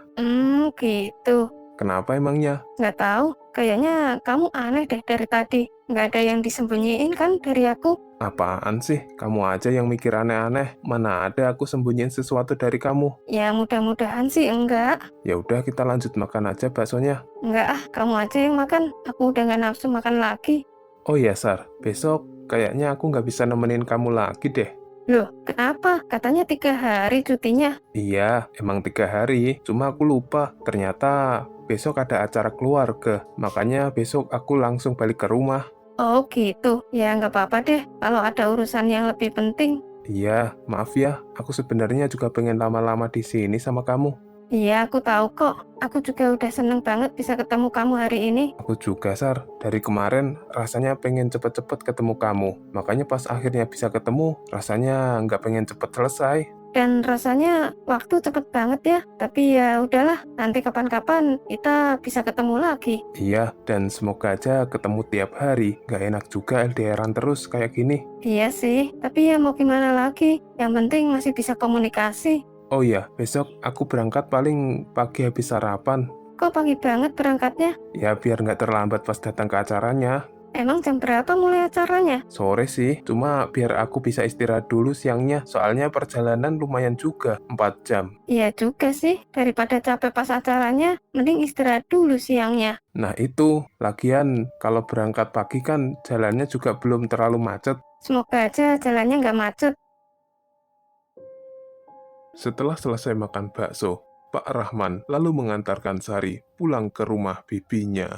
Gitu. Kenapa emangnya? Nggak tahu. Kayaknya kamu aneh deh dari tadi. Nggak ada yang disembunyiin kan dari aku? Apaan sih? Kamu aja yang mikir aneh-aneh. Mana ada aku sembunyiin sesuatu dari kamu? Ya mudah-mudahan sih enggak. Ya udah kita lanjut makan aja baksonya. Enggak ah, kamu aja yang makan. Aku udah nggak nafsu makan lagi. Oh iya Sar, besok kayaknya aku nggak bisa nemenin kamu lagi deh. Loh, kenapa? Katanya 3 hari cutinya. Iya, emang 3 hari, cuma aku lupa. Ternyata besok ada acara keluarga, makanya besok aku langsung balik ke rumah. Oh gitu. Ya nggak apa-apa deh. Kalau ada urusan yang lebih penting. Iya, maaf ya, aku sebenarnya juga pengen lama-lama di sini sama kamu. Iya, aku tahu kok. Aku juga udah seneng banget bisa ketemu kamu hari ini. Aku juga, Sar. Dari kemarin rasanya pengen cepet-cepet ketemu kamu. Makanya pas akhirnya bisa ketemu, rasanya nggak pengen cepet selesai. Dan rasanya waktu cepet banget ya. Tapi ya udahlah, nanti kapan-kapan kita bisa ketemu lagi. Iya, dan semoga aja ketemu tiap hari. Nggak enak juga LDRan terus kayak gini. Iya sih, tapi ya mau gimana lagi. Yang penting masih bisa komunikasi. Oh iya, besok aku berangkat paling pagi habis sarapan. Kok pagi banget berangkatnya? Ya, biar nggak terlambat pas datang ke acaranya. Emang jam berapa mulai acaranya? Sore sih, cuma biar aku bisa istirahat dulu siangnya, soalnya perjalanan lumayan juga, 4 jam. Iya juga sih, daripada capek pas acaranya, mending istirahat dulu siangnya. Nah itu, lagian kalau berangkat pagi kan jalannya juga belum terlalu macet. Semoga aja jalannya nggak macet. Setelah selesai makan bakso, Pak Rahman lalu mengantarkan Sari pulang ke rumah bibinya.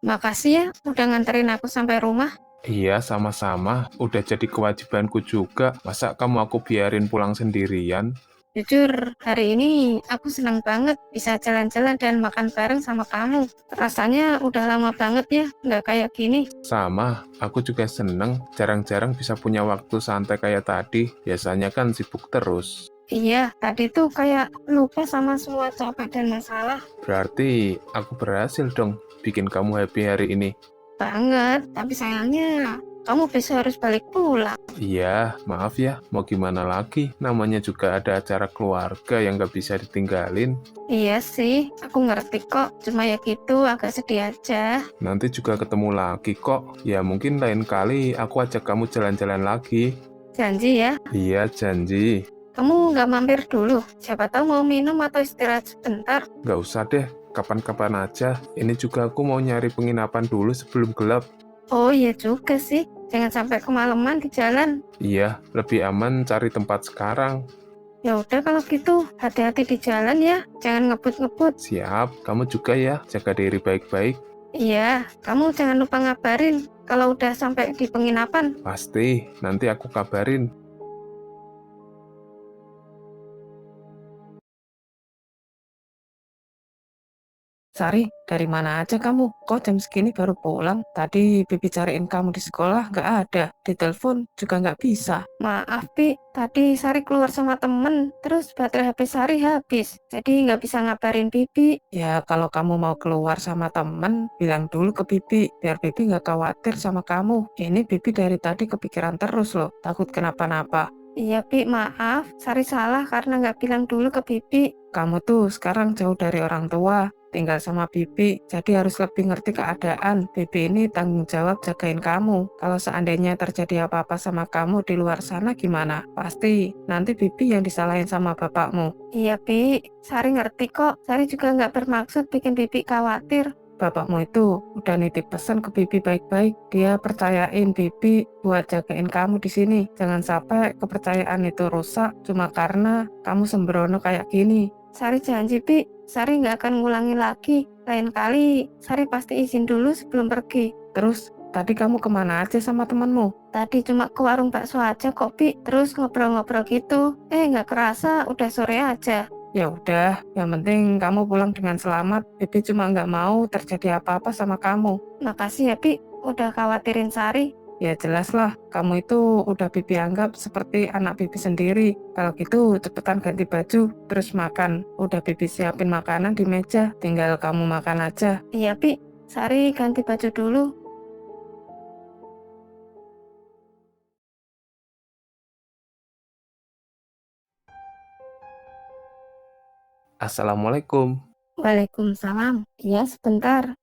Makasih ya udah nganterin aku sampai rumah. Iya, sama-sama. Udah jadi kewajibanku juga. Masa kamu aku biarin pulang sendirian? Jujur, hari ini aku senang banget bisa jalan-jalan dan makan bareng sama kamu. Rasanya udah lama banget ya, nggak kayak gini. Sama, aku juga seneng. Jarang-jarang bisa punya waktu santai kayak tadi. Biasanya kan sibuk terus. Iya, tadi tuh kayak lupa sama semua capek dan masalah. Berarti aku berhasil dong bikin kamu happy hari ini. Banget, tapi sayangnya kamu besok harus balik pulang. Iya, maaf ya. Mau gimana lagi? Namanya juga ada acara keluarga yang gak bisa ditinggalin. Iya sih, aku ngerti kok. Cuma ya gitu, agak sedih aja. Nanti juga ketemu lagi kok. Ya mungkin lain kali aku ajak kamu jalan-jalan lagi. Janji ya. Iya, janji. Kamu nggak mampir dulu? Siapa tahu mau minum atau istirahat sebentar. Gak usah deh, kapan-kapan aja. Ini juga aku mau nyari penginapan dulu sebelum gelap. Oh iya juga sih. Jangan sampai kemalaman di jalan. Iya, lebih aman cari tempat sekarang. Ya udah kalau gitu, hati-hati di jalan ya. Jangan ngebut-ngebut. Siap, kamu juga ya, jaga diri baik-baik. Iya, kamu jangan lupa ngabarin kalau udah sampai di penginapan. Pasti, nanti aku kabarin. Sari, dari mana aja kamu? Kok jam segini baru pulang? Tadi Bibi cariin kamu di sekolah, nggak ada. Di telepon juga nggak bisa. Maaf, Pi. Tadi Sari keluar sama temen, terus baterai HP Sari habis. Jadi nggak bisa ngabarin Bibi. Ya, kalau kamu mau keluar sama temen, bilang dulu ke Bibi, biar Bibi nggak khawatir sama kamu. Ini Bibi dari tadi kepikiran terus loh, takut kenapa-napa. Iya, Pi, maaf. Sari salah karena nggak bilang dulu ke Bibi. Kamu tuh sekarang jauh dari orang tua, tinggal sama Bibi, jadi harus lebih ngerti keadaan. Bibi ini tanggung jawab jagain kamu. Kalau seandainya terjadi apa-apa sama kamu di luar sana gimana? Pasti nanti Bibi yang disalahin sama bapakmu. Iya, Pi. Sari ngerti kok. Sari juga nggak bermaksud bikin Bibi khawatir. Bapakmu itu udah nitip pesan ke Bibi baik-baik. Dia percayain Bibi buat jagain kamu di sini. Jangan sampai kepercayaan itu rusak cuma karena kamu sembrono kayak gini. Sari janji, Pi. Sari nggak akan ngulangi lagi. Lain kali, Sari pasti izin dulu sebelum pergi. Terus, tadi kamu kemana aja sama temanmu? Tadi cuma ke warung bakso aja kok, Pi. Terus ngobrol-ngobrol gitu. Nggak kerasa udah sore aja. Ya udah, yang penting kamu pulang dengan selamat. Bibi cuma nggak mau terjadi apa-apa sama kamu. Makasih ya, Pi. Udah khawatirin Sari. Ya jelaslah, kamu itu udah Bibi anggap seperti anak Bibi sendiri. Kalau gitu cepetan ganti baju, terus makan. Udah Bibi siapin makanan di meja, tinggal kamu makan aja. Iya, Pi. Sari ganti baju dulu. Assalamualaikum. Waalaikumsalam. Iya, sebentar.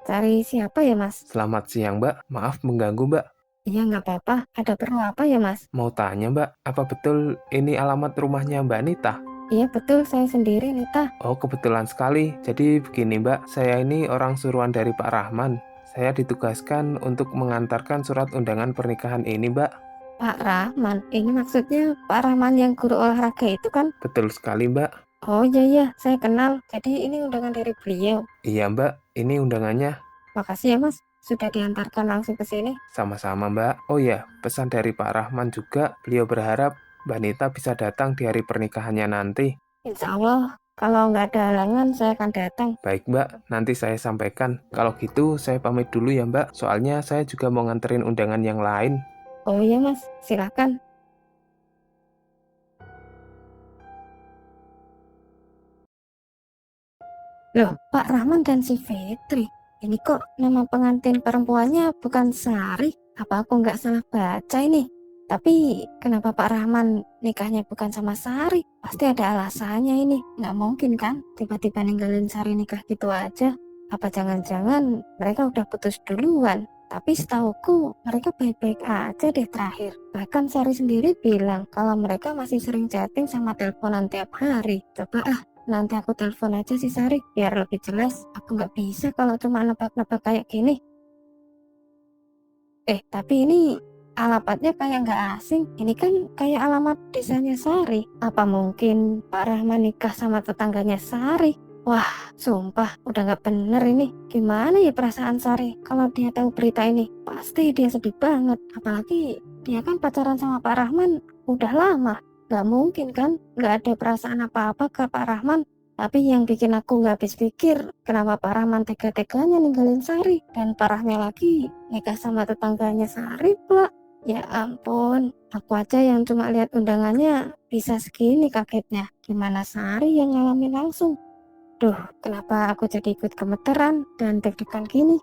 Cari siapa ya, Mas? Selamat siang, Mbak. Maaf mengganggu, Mbak. Iya, nggak apa-apa. Ada perlu apa ya, Mas? Mau tanya, Mbak, apa betul ini alamat rumahnya Mbak Nita? Iya, betul. Saya sendiri, Nita. Oh, kebetulan sekali. Jadi begini, Mbak. Saya ini orang suruhan dari Pak Rahman. Saya ditugaskan untuk mengantarkan surat undangan pernikahan ini, Mbak. Pak Rahman. Ini maksudnya Pak Rahman yang guru olahraga itu kan? Betul sekali, Mbak. Oh iya, saya kenal. Jadi ini undangan dari beliau. Iya, Mbak. Ini undangannya. Makasih ya, Mas. Sudah diantarkan langsung ke sini. Sama-sama, Mbak. Oh ya, pesan dari Pak Rahman juga. Beliau berharap Mbak Nita bisa datang di hari pernikahannya nanti. Insya Allah, kalau nggak ada halangan, saya akan datang. Baik, Mbak. Nanti saya sampaikan. Kalau gitu, saya pamit dulu ya, Mbak. Soalnya saya juga mau nganterin undangan yang lain. Oh iya, Mas. Silakan. Loh, Pak Rahman dan si Fitri. Ini kok nama pengantin perempuannya bukan Sari? Apa aku nggak salah baca ini? Tapi kenapa Pak Rahman nikahnya bukan sama Sari? Pasti ada alasannya ini. Nggak mungkin kan tiba-tiba ninggalin Sari nikah gitu aja. Apa jangan-jangan mereka udah putus duluan? Tapi setauku mereka baik-baik aja deh terakhir. Bahkan Sari sendiri bilang kalau mereka masih sering chatting sama teleponan tiap hari. Coba nanti aku telepon aja si Sari biar lebih jelas. Aku nggak bisa kalau cuma nebak-nebak kayak gini. Tapi ini alamatnya kayak nggak asing. Ini kan kayak alamat desanya Sari. Apa mungkin Pak Rahman nikah sama tetangganya Sari? Wah, sumpah udah nggak bener ini. Gimana ya perasaan Sari kalau dia tahu berita ini? Pasti dia sedih banget. Apalagi dia kan pacaran sama Pak Rahman udah lama. Nggak mungkin kan nggak ada perasaan apa-apa ke Pak Rahman. Tapi yang bikin aku nggak habis pikir, kenapa Pak Rahman tega-teganya ninggalin Sari, dan parahnya lagi nikah sama tetangganya Sari pula. Ya ampun, aku aja yang cuma lihat undangannya bisa segini kagetnya. Gimana Sari yang ngalamin langsung? Duh, kenapa aku jadi ikut gemeteran dan deg-degan gini?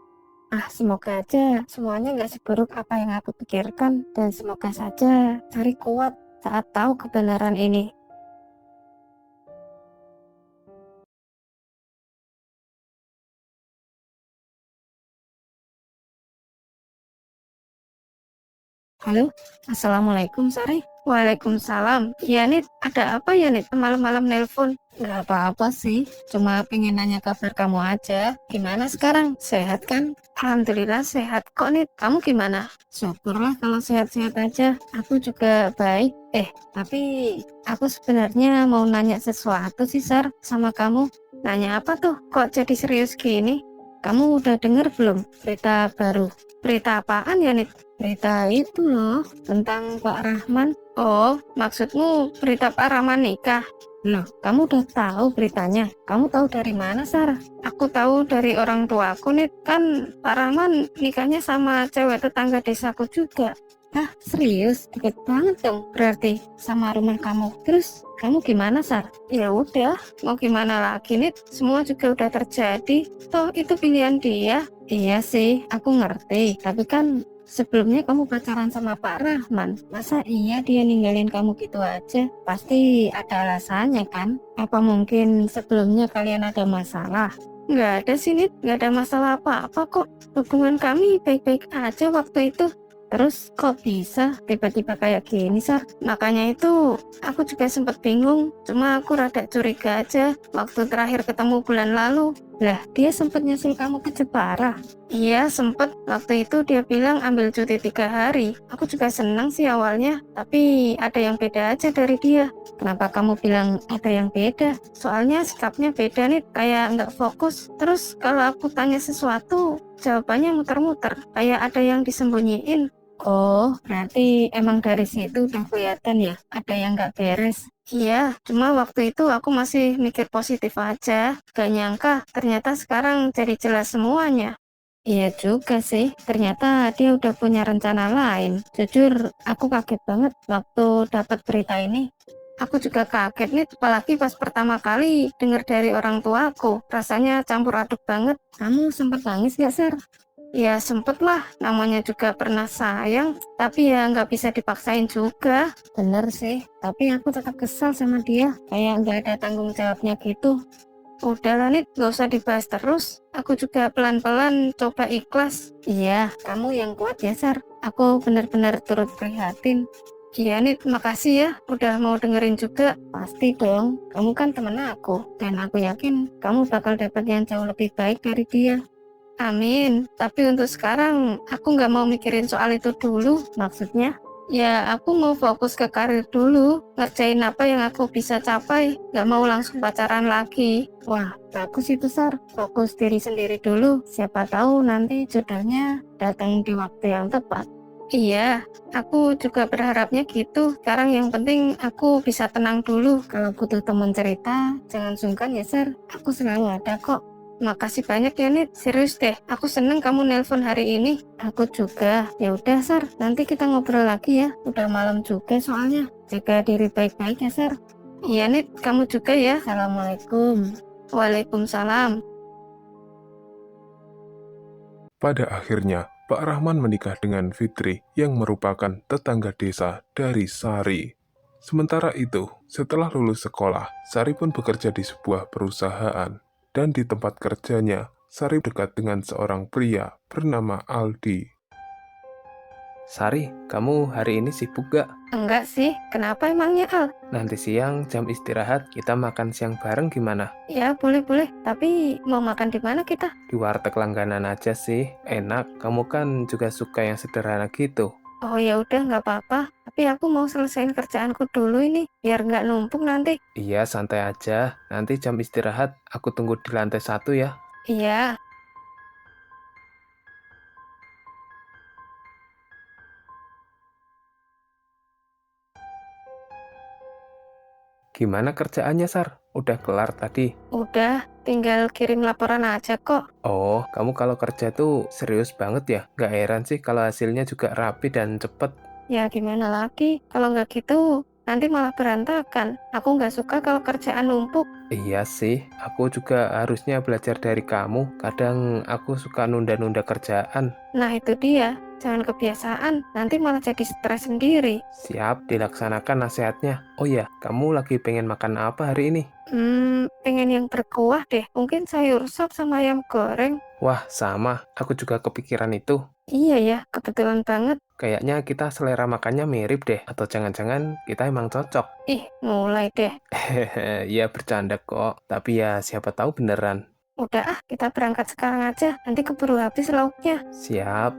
Semoga aja semuanya nggak seburuk apa yang aku pikirkan, dan semoga saja Sari kuat saat tahu kebenaran ini. Halo, Assalamualaikum Sari. Waalaikumsalam. Ya Nit, ada apa ya Nit malam-malam nelpon? Nggak apa-apa sih, cuma pengen nanya kabar kamu aja. Gimana sekarang? Sehat kan? Alhamdulillah sehat kok Nit. Kamu gimana? Syukurlah kalau sehat-sehat aja. Aku juga baik. Tapi aku sebenarnya mau nanya sesuatu sih Sar sama kamu. Nanya apa tuh? Kok jadi serius gini? Kamu udah denger belum berita baru? Berita apaan ya Nit? Berita itu loh, tentang Pak Rahman. Oh, maksudmu berita Pak Rahman nikah? Loh, kamu udah tahu beritanya? Kamu tahu dari mana, Sar? Aku tahu dari orang tuaku nih, kan Pak Rahman nikahnya sama cewek tetangga desaku juga. Serius? Deket banget dong berarti sama rumah kamu. Terus kamu gimana, Sar? Ya udah, mau gimana lagi nih? Semua juga udah terjadi. Toh itu pilihan dia. Iya sih, aku ngerti. Tapi kan sebelumnya kamu pacaran sama Pak Rahman. Masa iya dia ninggalin kamu gitu aja? Pasti ada alasannya kan? Apa mungkin sebelumnya kalian ada masalah? Nggak ada sih, Nit. Nggak ada masalah apa-apa kok. Hubungan kami baik-baik aja waktu itu. Terus kok bisa tiba-tiba kayak gini, Sar? Makanya itu aku juga sempat bingung. Cuma aku rada curiga aja waktu terakhir ketemu bulan lalu. Lah, dia sempat nyusul kamu ke Jepara? Iya, sempet. Waktu itu dia bilang ambil cuti 3 hari. Aku juga senang sih awalnya, tapi ada yang beda aja dari dia. Kenapa kamu bilang ada yang beda? Soalnya sikapnya beda nih, kayak nggak fokus. Terus kalau aku tanya sesuatu, jawabannya muter-muter, kayak ada yang disembunyiin. Oh, berarti emang dari situ udah kelihatan ya, ada yang nggak beres. Iya, cuma waktu itu aku masih mikir positif aja. Gak nyangka, ternyata sekarang jadi jelas semuanya. Iya juga sih, ternyata dia udah punya rencana lain. Jujur, aku kaget banget waktu dapat berita ini. Aku juga kaget nih, apalagi pas pertama kali dengar dari orang tuaku. Rasanya campur aduk banget. Kamu sempat nangis gak, Sar? Ya sempet lah, namanya juga pernah sayang, tapi ya nggak bisa dipaksain juga. Bener sih, tapi aku tetap kesal sama dia, kayak nggak ada tanggung jawabnya gitu. Udahlah Nit, gak usah dibahas terus. Aku juga pelan-pelan coba ikhlas. Iya, kamu yang kuat ya Sar. Aku benar-benar turut prihatin. Iya Nit, makasih ya udah mau dengerin juga. Pasti dong, kamu kan temen aku. Dan aku yakin kamu bakal dapat yang jauh lebih baik dari dia. Amin, tapi untuk sekarang aku nggak mau mikirin soal itu dulu. Maksudnya? Ya, aku mau fokus ke karir dulu, ngerjain apa yang aku bisa capai, nggak mau langsung pacaran lagi. Wah, bagus itu Sar, fokus diri sendiri dulu, siapa tahu nanti jodohnya datang di waktu yang tepat. Iya, aku juga berharapnya gitu. Sekarang yang penting aku bisa tenang dulu. Kalau butuh teman cerita, jangan sungkan ya Sar, aku selalu ada kok. Makasih banyak ya Nit, serius deh. Aku seneng kamu nelpon hari ini. Aku juga. Ya udah Sar, nanti kita ngobrol lagi ya. Udah malam juga soalnya. Jaga diri baik-baik ya Sar. Iya Nit, kamu juga ya. Assalamualaikum. Waalaikumsalam. Pada akhirnya, Pak Rahman menikah dengan Fitri yang merupakan tetangga desa dari Sari. Sementara itu, setelah lulus sekolah, Sari pun bekerja di sebuah perusahaan. Dan di tempat kerjanya, Sari dekat dengan seorang pria bernama Aldi. Sari, kamu hari ini sibuk gak? Enggak sih, kenapa emangnya Al? Nanti siang jam istirahat kita makan siang bareng gimana? Ya boleh-boleh, tapi mau makan di mana kita? Di warteg langganan aja sih, enak. Kamu kan juga suka yang sederhana gitu. Oh ya udah nggak apa-apa, tapi aku mau selesaiin kerjaanku dulu ini, biar nggak numpuk nanti. Iya, santai aja. Nanti jam istirahat aku tunggu di lantai 1 ya. Iya, Gimana kerjaannya, Sar? Udah kelar tadi? udah, tinggal kirim laporan aja kok. Oh, kamu kalau kerja tuh serius banget ya? Gak heran sih kalau hasilnya juga rapi dan cepet. Ya gimana lagi, kalau nggak gitu nanti malah berantakan. Aku nggak suka kalau kerjaan numpuk. Iya sih, aku juga harusnya belajar dari kamu. Kadang aku suka nunda-nunda kerjaan. Nah itu dia, jangan kebiasaan, nanti malah jadi stres sendiri. Siap, dilaksanakan nasihatnya. Oh ya, kamu lagi pengen makan apa hari ini? Pengen yang berkuah deh, mungkin sayur sop sama ayam goreng. Wah, sama. Aku juga kepikiran itu. Iya ya, kebetulan banget. Kayaknya kita selera makannya mirip deh. Atau jangan-jangan kita emang cocok. Ih, mulai deh. Hehehe, ya bercanda kok. Tapi ya siapa tahu beneran. Udah ah, kita berangkat sekarang aja, nanti keburu habis lauknya. Siap.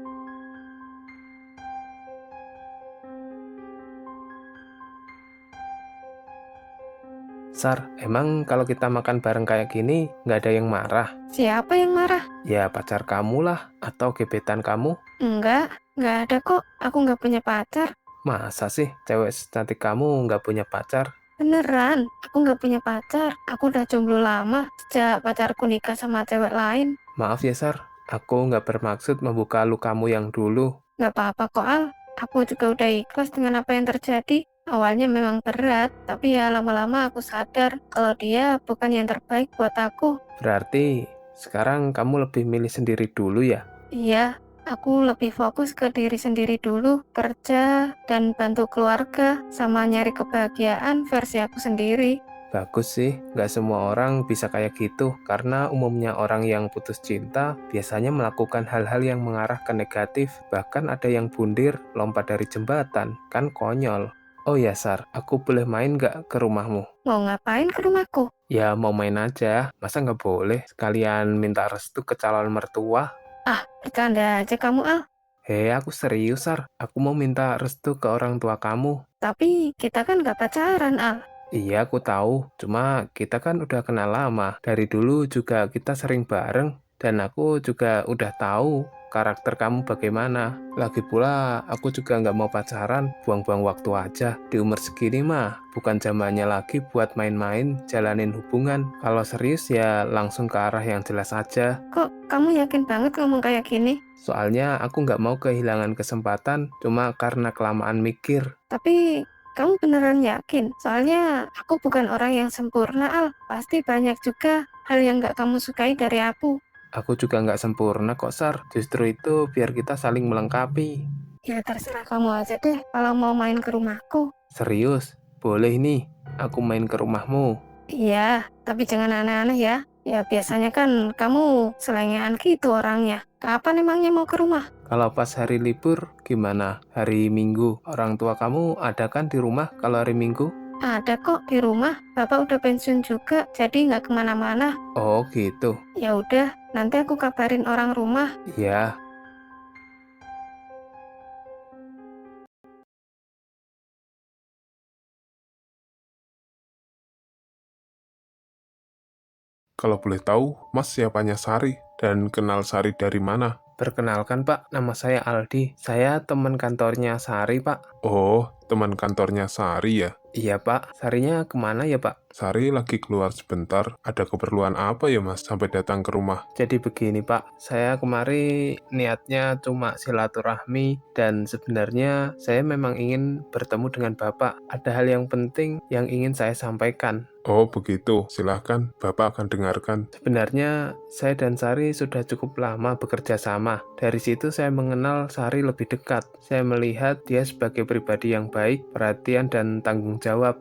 Sar, emang kalau kita makan bareng kayak gini, nggak ada yang marah? Siapa yang marah? Ya pacar kamu lah, atau gebetan kamu. Enggak ada kok. Aku nggak punya pacar. Masa sih cewek secantik kamu nggak punya pacar? Beneran, aku nggak punya pacar. Aku udah jomblo lama, sejak pacarku nikah sama cewek lain. Maaf ya Sar, aku nggak bermaksud membuka lukamu yang dulu. Nggak apa-apa kok Al. Aku juga udah ikhlas dengan apa yang terjadi. Awalnya memang berat, tapi ya lama-lama aku sadar kalau dia bukan yang terbaik buat aku. Berarti sekarang kamu lebih milih sendiri dulu ya? Iya, aku lebih fokus ke diri sendiri dulu, kerja, dan bantu keluarga, sama nyari kebahagiaan versi aku sendiri. Bagus sih, nggak semua orang bisa kayak gitu, karena umumnya orang yang putus cinta biasanya melakukan hal-hal yang mengarah ke negatif, bahkan ada yang bundir, lompat dari jembatan, kan konyol. Oh ya Sar, aku boleh main nggak ke rumahmu? Mau ngapain ke rumahku? Ya mau main aja, masa nggak boleh? Sekalian minta restu ke calon mertua. Ah, bercanda aja kamu Al. Hei, aku serius Sar, aku mau minta restu ke orang tua kamu. Tapi kita kan nggak pacaran Al. Iya, aku tahu. Cuma kita kan udah kenal lama. Dari dulu juga kita sering bareng. Dan aku juga udah tahu karakter kamu bagaimana. Lagi pula, aku juga nggak mau pacaran. Buang-buang waktu aja. Di umur segini mah, bukan zamannya lagi buat main-main, jalanin hubungan. Kalau serius ya langsung ke arah yang jelas aja. Kok kamu yakin banget ngomong kayak gini? Soalnya aku nggak mau kehilangan kesempatan cuma karena kelamaan mikir. Tapi kamu beneran yakin? Soalnya aku bukan orang yang sempurna, Al. Pasti banyak juga hal yang gak kamu sukai dari aku. Aku juga nggak sempurna kok, Sar. Justru itu biar kita saling melengkapi. Ya terserah kamu aja deh kalau mau main ke rumahku. Serius, boleh nih. Aku main ke rumahmu. Iya, tapi jangan aneh-aneh ya. Ya biasanya kan kamu selengean gitu orangnya. Kapan emangnya mau ke rumah? Kalau pas hari libur, gimana? Hari Minggu, orang tua kamu ada kan di rumah kalau hari Minggu? Ada kok di rumah. Bapak udah pensiun juga, jadi nggak kemana-mana. Oh gitu. Ya udah, nanti aku kabarin orang rumah. Ya, Kalau boleh tahu, Mas siapanya Sari dan kenal Sari dari mana? perkenalkan Pak, nama saya Aldi. Saya teman kantornya Sari Pak. Oh, teman kantornya Sari ya? Iya Pak, Sarinya kemana ya Pak? Sari lagi keluar sebentar. Ada keperluan apa ya Mas sampai datang ke rumah? Jadi begini Pak, saya kemari niatnya cuma silaturahmi dan sebenarnya saya memang ingin bertemu dengan Bapak. Ada hal yang penting yang ingin saya sampaikan. Oh begitu, silahkan Bapak akan dengarkan. Sebenarnya saya dan Sari sudah cukup lama bekerja sama. Dari situ saya mengenal Sari lebih dekat. Saya melihat dia sebagai pribadi yang baik, perhatian dan tanggung jawab.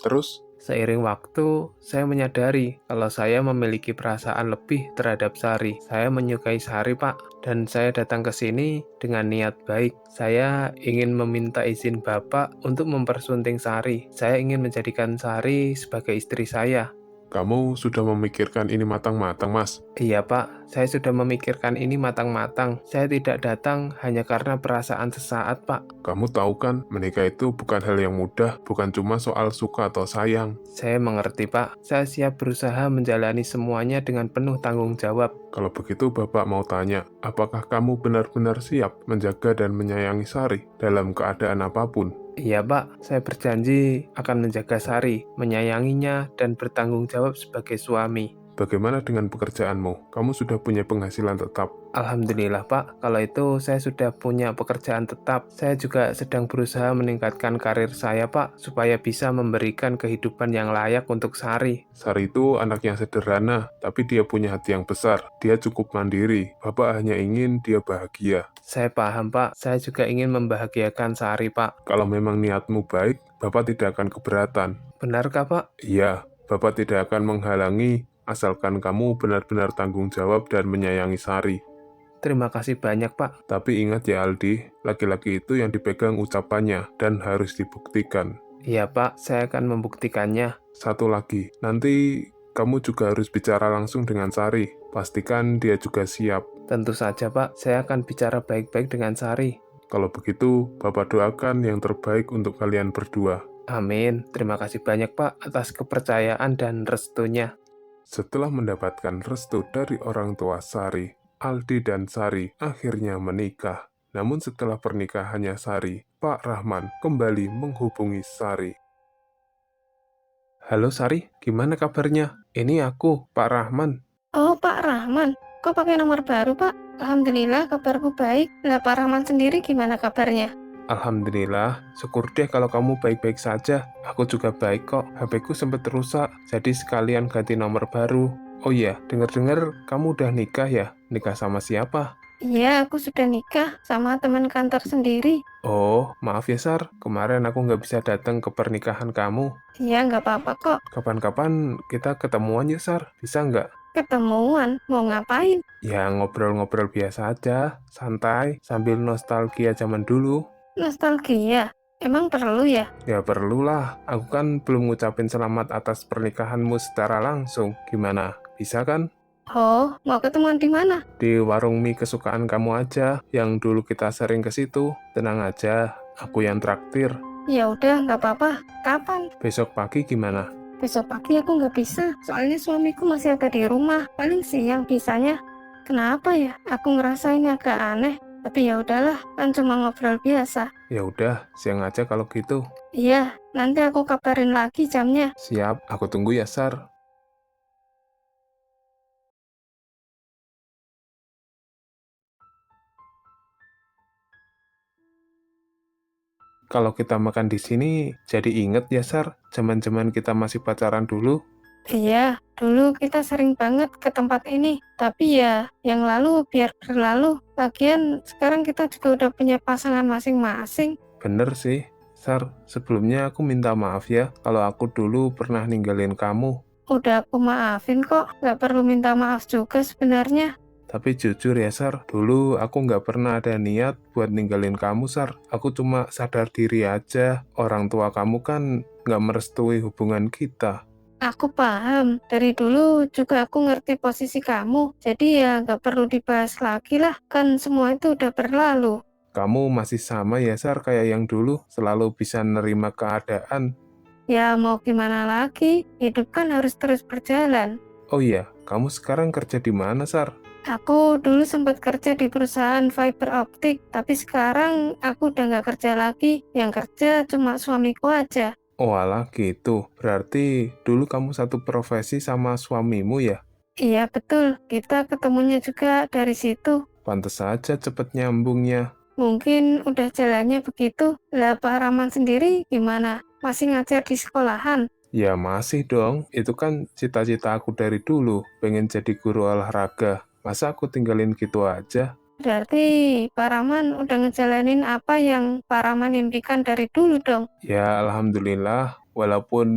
Terus? Seiring waktu, saya menyadari kalau saya memiliki perasaan lebih terhadap Sari. Saya menyukai Sari, Pak, dan saya datang ke sini dengan niat baik. Saya ingin meminta izin Bapak untuk mempersunting Sari. Saya ingin menjadikan Sari sebagai istri saya. Kamu sudah memikirkan ini matang-matang, Mas? Iya, Pak. Saya sudah memikirkan ini matang-matang. Saya tidak datang hanya karena perasaan sesaat, Pak. Kamu tahu kan, menikah itu bukan hal yang mudah, bukan cuma soal suka atau sayang. Saya mengerti, Pak. Saya siap berusaha menjalani semuanya dengan penuh tanggung jawab. Kalau begitu, Bapak mau tanya, apakah kamu benar-benar siap menjaga dan menyayangi Sari dalam keadaan apapun? Iya, Pak. Saya berjanji akan menjaga Sari, menyayanginya, dan bertanggung jawab sebagai suami. Bagaimana dengan pekerjaanmu? Kamu sudah punya penghasilan tetap? Alhamdulillah, Pak. Kalau itu saya sudah punya pekerjaan tetap. Saya juga sedang berusaha meningkatkan karir saya, Pak, supaya bisa memberikan kehidupan yang layak untuk Sari. Sari itu anak yang sederhana, tapi dia punya hati yang besar. Dia cukup mandiri. Bapak hanya ingin dia bahagia. Saya paham, Pak. Saya juga ingin membahagiakan Sari, Pak. Kalau memang niatmu baik, Bapak tidak akan keberatan. Benarkah, Pak? Iya, Bapak tidak akan menghalangi asalkan kamu benar-benar tanggung jawab dan menyayangi Sari. Terima kasih banyak, Pak. Tapi ingat ya Aldi, laki-laki itu yang dipegang ucapannya dan harus dibuktikan. Iya, Pak. Saya akan membuktikannya. Satu lagi, nanti kamu juga harus bicara langsung dengan Sari. Pastikan dia juga siap. Tentu saja, Pak. Saya akan bicara baik-baik dengan Sari. Kalau begitu, Bapak doakan yang terbaik untuk kalian berdua. Amin. Terima kasih banyak, Pak, atas kepercayaan dan restunya. Setelah mendapatkan restu dari orang tua Sari, Aldi dan Sari akhirnya menikah. Namun setelah pernikahannya Sari, Pak Rahman kembali menghubungi Sari. Halo Sari, gimana kabarnya? Ini aku, Pak Rahman. Oh, Pak Rahman. Kok pakai nomor baru, Pak? Alhamdulillah, kabarku baik. Lah, Pak Rahman sendiri gimana kabarnya? Alhamdulillah, syukur deh kalau kamu baik-baik saja. Aku juga baik kok. HP-ku sempat rusak, jadi sekalian ganti nomor baru. Oh iya, dengar-dengar kamu udah nikah ya? Nikah sama siapa? Iya, aku sudah nikah sama teman kantor sendiri. Oh, maaf ya Sar, kemarin aku nggak bisa datang ke pernikahan kamu. Iya, nggak apa-apa kok. Kapan-kapan kita ketemuan yuk Sar, bisa nggak? Ketemuan, mau ngapain? Ya ngobrol-ngobrol biasa aja, santai, sambil nostalgia zaman dulu. Nostalgia. Emang perlu ya? Ya perlulah, aku kan belum ngucapin selamat atas pernikahanmu secara langsung. Gimana, bisa kan? Oh, mau ketemuan di mana? Di warung mie kesukaan kamu aja, yang dulu kita sering ke situ. Tenang aja, aku yang traktir. Ya udah, nggak apa-apa. Kapan? Besok pagi gimana? Besok pagi aku nggak bisa, soalnya suamiku masih ada di rumah. Paling siang bisanya. Kenapa ya? Aku ngerasa ini agak aneh. Tapi ya udahlah, kan cuma ngobrol biasa. Ya udah, siang aja kalau gitu. Iya, nanti aku kabarin lagi jamnya. Siap, aku tunggu ya, Sar. Kalau kita makan di sini, jadi inget ya, Sar, zaman-zaman kita masih pacaran dulu. Iya, dulu kita sering banget ke tempat ini. Tapi ya, yang lalu biar berlalu. Lagian sekarang kita juga udah punya pasangan masing-masing. Bener sih, Sar. Sebelumnya aku minta maaf ya, kalau aku dulu pernah ninggalin kamu. Udah aku maafin kok, nggak perlu minta maaf juga sebenarnya. Tapi jujur ya, Sar, dulu aku nggak pernah ada niat buat ninggalin kamu, Sar. Aku cuma sadar diri aja, orang tua kamu kan nggak merestui hubungan kita. Aku paham, dari dulu juga aku ngerti posisi kamu, jadi ya nggak perlu dibahas lagi lah, kan semua itu udah berlalu. Kamu masih sama ya, Sar, kayak yang dulu, selalu bisa nerima keadaan. Ya mau gimana lagi, hidup kan harus terus berjalan. Oh iya, kamu sekarang kerja di mana, Sar? Aku dulu sempat kerja di perusahaan fiber optik, tapi sekarang aku udah nggak kerja lagi, yang kerja cuma suamiku aja. Oh alah gitu, berarti dulu kamu satu profesi sama suamimu ya? Iya betul, kita ketemunya juga dari situ. Pantes saja cepet nyambungnya. Mungkin udah jalannya begitu. Lah Pak Rahman sendiri gimana? Masih ngajar di sekolahan? Ya masih dong, itu kan cita-cita aku dari dulu, pengen jadi guru olahraga. Masa aku tinggalin gitu aja? Berarti Pak Rahman udah ngejalanin apa yang Pak Rahman impikan dari dulu dong. Ya alhamdulillah, walaupun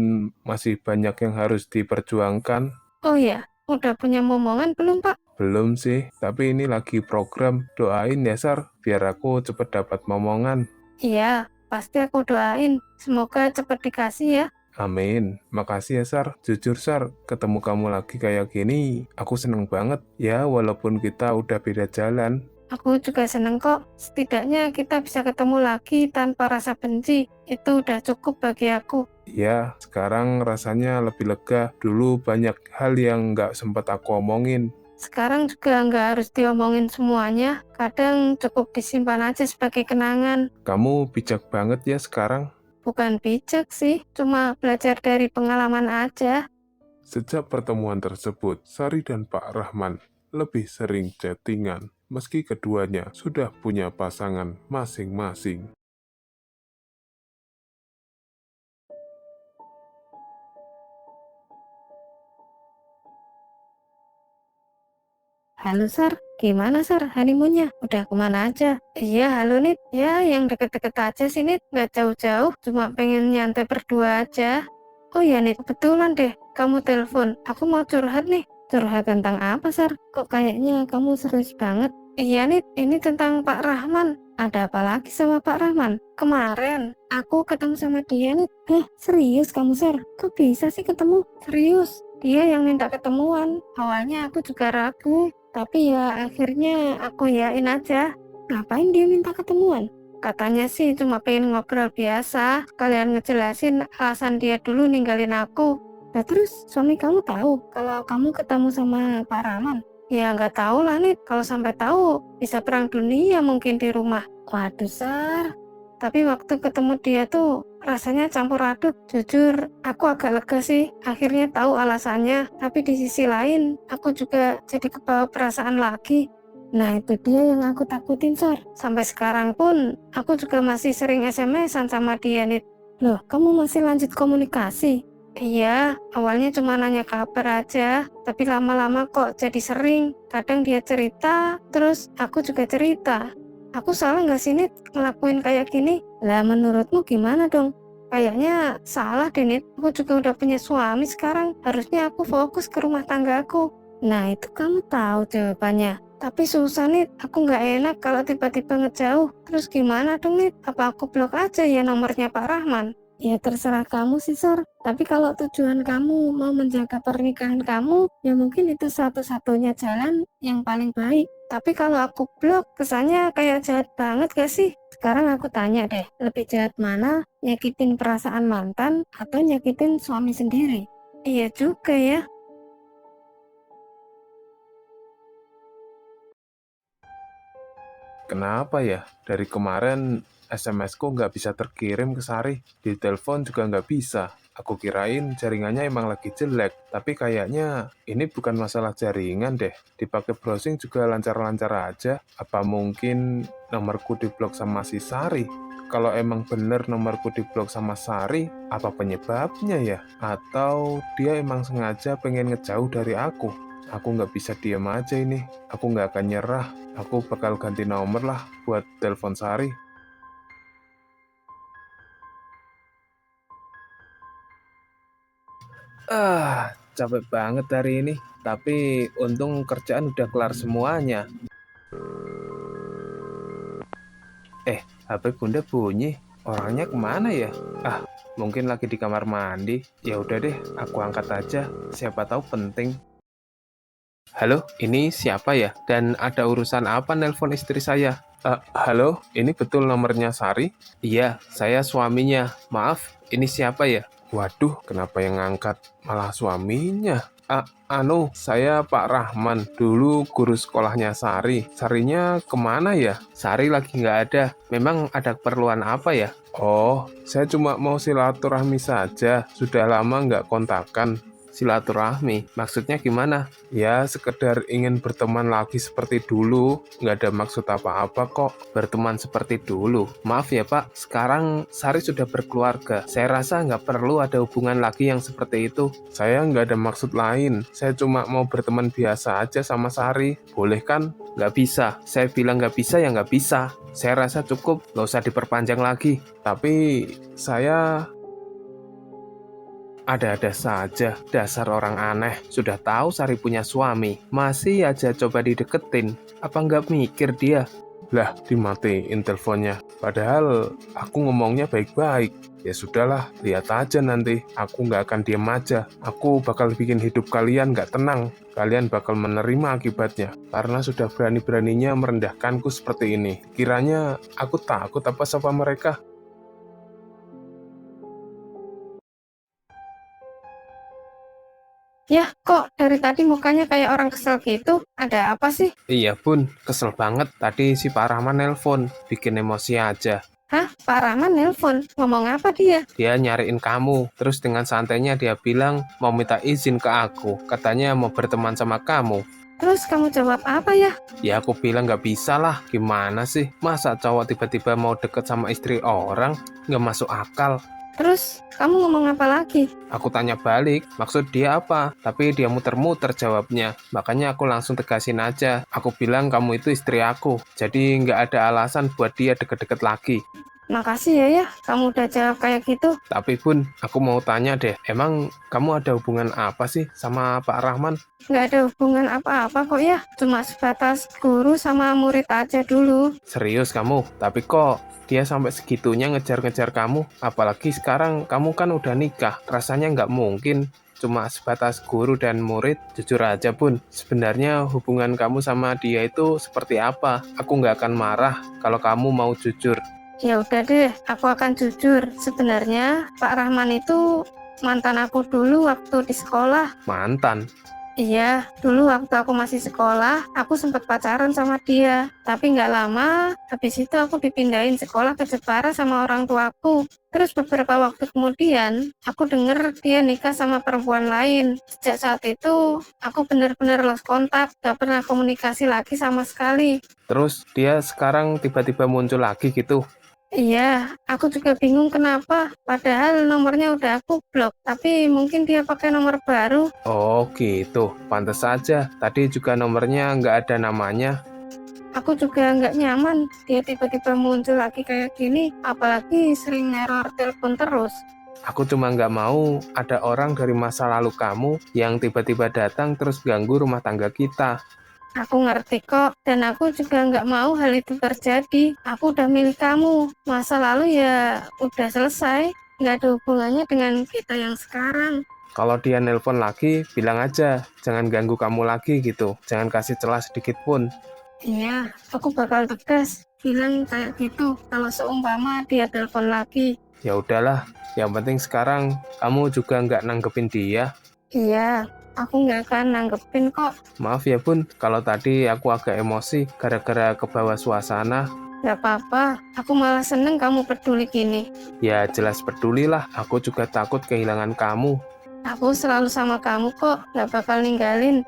masih banyak yang harus diperjuangkan. Oh ya, udah punya momongan belum Pak? Belum sih, tapi ini lagi program. Doain ya Sar, biar aku cepet dapat momongan. Iya, pasti aku doain. Semoga cepat dikasih ya. Amin. Makasih ya Sar. Jujur Sar, ketemu kamu lagi kayak gini, aku seneng banget. Ya walaupun kita udah beda jalan. Aku juga seneng kok. Setidaknya kita bisa ketemu lagi tanpa rasa benci. Itu udah cukup bagi aku. Ya, sekarang rasanya lebih lega. Dulu banyak hal yang nggak sempat aku omongin. Sekarang juga nggak harus diomongin semuanya. Kadang cukup disimpan aja sebagai kenangan. Kamu bijak banget ya sekarang. Bukan bijak sih, cuma belajar dari pengalaman aja. Sejak pertemuan tersebut, Sari dan Pak Rahman lebih sering chattingan, meski keduanya sudah punya pasangan masing-masing. Halo Sar, gimana Sar honeymoonnya? Udah kemana aja? Iya halo Nit, ya yang deket-deket aja sih Nit, nggak jauh-jauh, cuma pengen nyantai berdua aja. Oh iya Nit, kebetulan deh, kamu telepon, aku mau curhat nih. Curhat tentang apa Sar? Kok kayaknya kamu serius banget? Iya Nit, ini tentang Pak Rahman. Ada apa lagi sama Pak Rahman? Kemarin, aku ketemu sama dia Nit. Serius kamu Sar? Kok bisa sih ketemu? Serius? Dia yang minta ketemuan. Awalnya aku juga ragu, tapi ya akhirnya aku yain aja. Ngapain dia minta ketemuan? Katanya sih cuma pengen ngobrol biasa. Kalian ngejelasin alasan dia dulu ninggalin aku. Nah terus suami kamu tahu kalau kamu ketemu sama Pak Rahman? Ya nggak tahu lah nih. Kalau sampai tahu bisa perang dunia mungkin di rumah. Waduh Sar. Tapi waktu ketemu dia tuh rasanya campur aduk. Jujur, aku agak lega sih. Akhirnya tahu alasannya. Tapi di sisi lain, aku juga jadi kebawa perasaan lagi. Nah itu dia yang aku takutin Sar. Sampai sekarang pun, aku juga masih sering SMS-an sama dia nih. Loh, kamu masih lanjut komunikasi? Iya, awalnya cuma nanya kabar aja. Tapi lama-lama kok jadi sering. Kadang dia cerita, terus aku juga cerita. Aku salah nggak sih Nit ngelakuin kayak gini? Lah menurutmu gimana dong? Kayaknya salah deh Nit. Aku juga udah punya suami sekarang. Harusnya aku fokus ke rumah tanggaku. Nah itu kamu tahu jawabannya. Tapi susah Nit. Aku nggak enak kalau tiba-tiba ngejauh. Terus gimana dong Nit? Apa aku blok aja ya nomornya Pak Rahman? Ya terserah kamu sih Sor. Tapi kalau tujuan kamu mau menjaga pernikahan kamu, ya mungkin itu satu-satunya jalan yang paling baik. Tapi kalau aku blok, kesannya kayak jahat banget gak sih? Sekarang aku tanya deh, lebih jahat mana? Nyakitin perasaan mantan atau nyakitin suami sendiri? Iya juga ya. Kenapa ya? Dari kemarin SMS-ku nggak bisa terkirim ke Sari. Di telepon juga nggak bisa. Aku kirain jaringannya emang lagi jelek. Tapi kayaknya ini bukan masalah jaringan deh. Dipakai browsing juga lancar-lancar aja. Apa mungkin nomorku diblok sama si Sari? Kalau emang bener nomorku diblok sama Sari, apa penyebabnya ya? Atau dia emang sengaja pengen ngejauh dari aku? Aku nggak bisa diam aja ini. Aku nggak akan nyerah. Aku bakal ganti nomor lah buat telepon Sari. Capek banget hari ini. Tapi untung kerjaan udah kelar semuanya. HP Bunda bunyi. Orangnya kemana ya? Mungkin lagi di kamar mandi. Ya udah deh, aku angkat aja. Siapa tahu penting. Halo, ini siapa ya? Dan ada urusan apa nelpon istri saya? Halo, ini betul nomornya Sari? Iya, saya suaminya. Maaf, ini siapa ya? Waduh, kenapa yang ngangkat malah suaminya? Saya Pak Rahman, dulu guru sekolahnya Sari. Sarinya kemana ya? Sari lagi nggak ada. Memang ada keperluan apa ya? Oh, saya cuma mau silaturahmi saja. Sudah lama nggak kontakan. Silaturahmi, maksudnya gimana? Ya, sekedar ingin berteman lagi seperti dulu. Nggak ada maksud apa-apa kok. Berteman seperti dulu. Maaf ya Pak, sekarang Sari sudah berkeluarga. Saya rasa nggak perlu ada hubungan lagi yang seperti itu. Saya nggak ada maksud lain. Saya cuma mau berteman biasa aja sama Sari. Boleh kan? Nggak bisa. Saya bilang nggak bisa ya nggak bisa. Saya rasa cukup, nggak usah diperpanjang lagi. Tapi saya... Ada-ada saja, dasar orang aneh. Sudah tahu Sari punya suami, masih aja coba dideketin. Apa nggak mikir dia? Lah, dimatiin teleponnya. Padahal aku ngomongnya baik-baik. Ya sudahlah, lihat aja nanti. Aku nggak akan diem aja. Aku bakal bikin hidup kalian nggak tenang. Kalian bakal menerima akibatnya. Karena sudah berani-beraninya merendahkanku seperti ini. Kiranya aku takut apa sama mereka? Yah, kok dari tadi mukanya kayak orang kesel gitu? Ada apa sih? Iya Bun, kesel banget. Tadi si Pak Rahman nelpon, bikin emosi aja. Hah? Pak Rahman nelpon? Ngomong apa dia? Dia nyariin kamu, terus dengan santainya dia bilang mau minta izin ke aku. Katanya mau berteman sama kamu. Terus kamu jawab apa ya? Ya aku bilang nggak bisa lah, gimana sih? Masa cowok tiba-tiba mau deket sama istri orang? Nggak masuk akal. Terus kamu ngomong apa lagi? Aku tanya balik, maksud dia apa? Tapi dia muter-muter jawabnya. Makanya aku langsung tegasin aja. Aku bilang kamu itu istri aku. Jadi nggak ada alasan buat dia deket-deket lagi. Makasih ya, kamu udah jawab kayak gitu. Tapi Bun, aku mau tanya deh. Emang kamu ada hubungan apa sih sama Pak Rahman? Nggak ada hubungan apa-apa kok ya. Cuma sebatas guru sama murid aja dulu. Serius kamu? Tapi kok dia sampai segitunya ngejar-ngejar kamu? Apalagi sekarang kamu kan udah nikah. Rasanya nggak mungkin cuma sebatas guru dan murid. Jujur aja Bun, sebenarnya hubungan kamu sama dia itu seperti apa? Aku nggak akan marah kalau kamu mau jujur. Ya udah deh, aku akan jujur. Sebenarnya Pak Rahman itu mantan aku dulu waktu di sekolah. Mantan? Iya, dulu waktu aku masih sekolah, aku sempat pacaran sama dia. Tapi nggak lama, habis itu aku dipindahin sekolah ke Jepara sama orang tuaku. Terus beberapa waktu kemudian, aku denger dia nikah sama perempuan lain. Sejak saat itu, aku bener-bener lost kontak, gak pernah komunikasi lagi sama sekali. Terus dia sekarang tiba-tiba muncul lagi gitu? Iya, aku juga bingung kenapa. Padahal nomornya udah aku blok, tapi mungkin dia pakai nomor baru. Oh gitu, pantas saja. Tadi juga nomornya nggak ada namanya. Aku juga nggak nyaman, dia tiba-tiba muncul lagi kayak gini, apalagi sering error telepon terus. Aku cuma nggak mau ada orang dari masa lalu kamu yang tiba-tiba datang terus ganggu rumah tangga kita. Aku ngerti kok, dan aku juga nggak mau hal itu terjadi. Aku udah milih kamu, masa lalu ya udah selesai, nggak ada hubungannya dengan kita yang sekarang. Kalau dia nelpon lagi, bilang aja, jangan ganggu kamu lagi gitu. Jangan kasih celah sedikit pun. Iya, aku bakal tegas, bilang kayak gitu, kalau seumpama dia telepon lagi. Ya udahlah, yang penting sekarang kamu juga nggak nanggepin dia. Iya, aku nggak akan nanggepin kok. Maaf ya Bun, kalau tadi aku agak emosi gara-gara kebawa suasana. Nggak apa-apa, aku malah seneng kamu peduli gini. Ya jelas pedulilah, aku juga takut kehilangan kamu. Aku selalu sama kamu kok, nggak bakal ninggalin.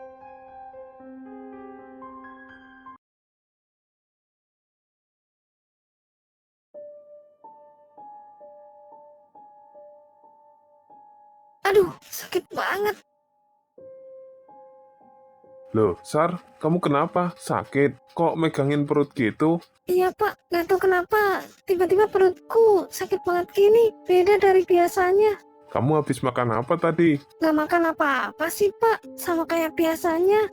Aduh, sakit banget. Loh, Sar, kamu kenapa? Sakit? Kok megangin perut gitu? Iya Pak, nggak tahu kenapa tiba-tiba perutku sakit banget gini. Beda dari biasanya. Kamu habis makan apa tadi? Nggak makan apa-apa sih Pak, sama kayak biasanya.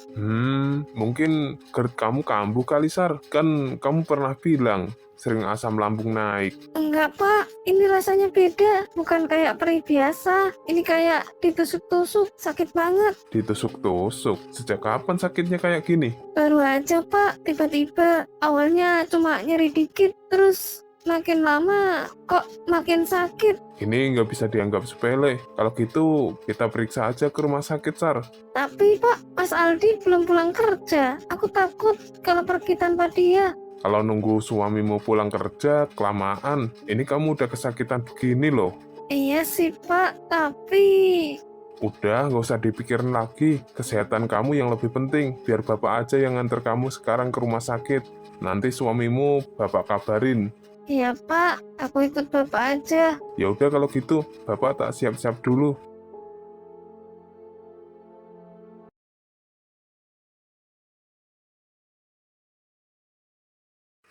Mungkin GERD kamu kambuh kali, Sar. Kan kamu pernah bilang sering asam lambung naik. Enggak Pak, ini rasanya beda. Bukan kayak perih biasa. Ini kayak ditusuk-tusuk, sakit banget. Ditusuk-tusuk. Sejak kapan sakitnya kayak gini? Baru aja Pak, tiba-tiba awalnya cuma nyeri dikit, terus makin lama kok makin sakit. Ini nggak bisa dianggap sepele. Kalau gitu, kita periksa aja ke rumah sakit, Sar. Tapi Pak, Mas Aldi belum pulang kerja. Aku takut kalau pergi tanpa dia. Kalau nunggu suamimu pulang kerja, kelamaan. Ini kamu udah kesakitan begini loh. Iya sih Pak, tapi... Udah, nggak usah dipikirin lagi. Kesehatan kamu yang lebih penting. Biar bapak aja yang nganter kamu sekarang ke rumah sakit. Nanti suamimu bapak kabarin. Iya Pak, aku ikut Bapak aja. Ya udah kalau gitu, bapak tak siap-siap dulu.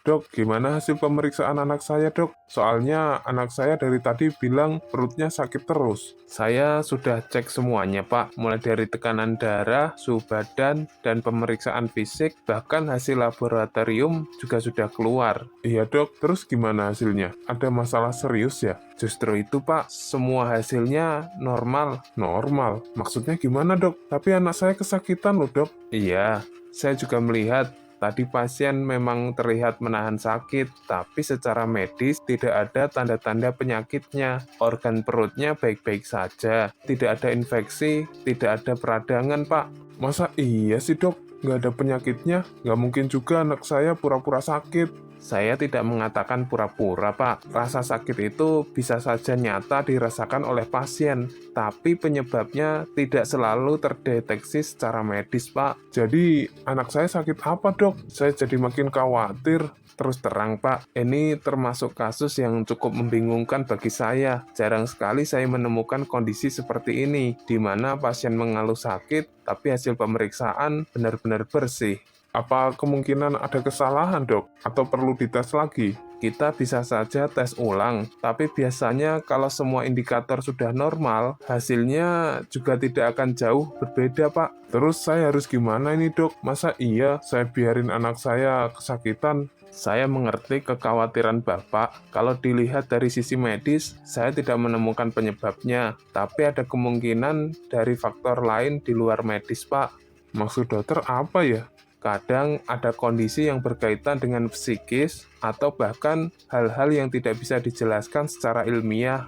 Dok, gimana hasil pemeriksaan anak saya, Dok? Soalnya anak saya dari tadi bilang perutnya sakit terus. Saya sudah cek semuanya, Pak. Mulai dari tekanan darah, suhu badan, dan pemeriksaan fisik, bahkan hasil laboratorium juga sudah keluar. Iya, Dok. Terus gimana hasilnya? Ada masalah serius ya? Justru itu, Pak, semua hasilnya normal. Normal. Maksudnya gimana, Dok? Tapi anak saya kesakitan loh, Dok. Iya, saya juga melihat tadi pasien memang terlihat menahan sakit, tapi secara medis tidak ada tanda-tanda penyakitnya. Organ perutnya baik-baik saja, tidak ada infeksi, tidak ada peradangan, Pak. Masa iya sih, Dok? Nggak ada penyakitnya? Nggak mungkin juga anak saya pura-pura sakit. Saya tidak mengatakan pura-pura, Pak. Rasa sakit itu bisa saja nyata dirasakan oleh pasien, tapi penyebabnya tidak selalu terdeteksi secara medis, Pak. Jadi, anak saya sakit apa, Dok? Saya jadi makin khawatir. Terus terang, Pak, ini termasuk kasus yang cukup membingungkan bagi saya. Jarang sekali saya menemukan kondisi seperti ini, di mana pasien mengeluh sakit, tapi hasil pemeriksaan benar-benar bersih. Apa kemungkinan ada kesalahan, Dok? Atau perlu dites lagi? Kita bisa saja tes ulang, tapi biasanya kalau semua indikator sudah normal, hasilnya juga tidak akan jauh berbeda, Pak. Terus saya harus gimana ini, Dok? Masa iya saya biarin anak saya kesakitan? Saya mengerti kekhawatiran Bapak. Kalau dilihat dari sisi medis, saya tidak menemukan penyebabnya, tapi ada kemungkinan dari faktor lain di luar medis, Pak. Maksud dokter apa ya? Kadang ada kondisi yang berkaitan dengan psikis atau bahkan hal-hal yang tidak bisa dijelaskan secara ilmiah.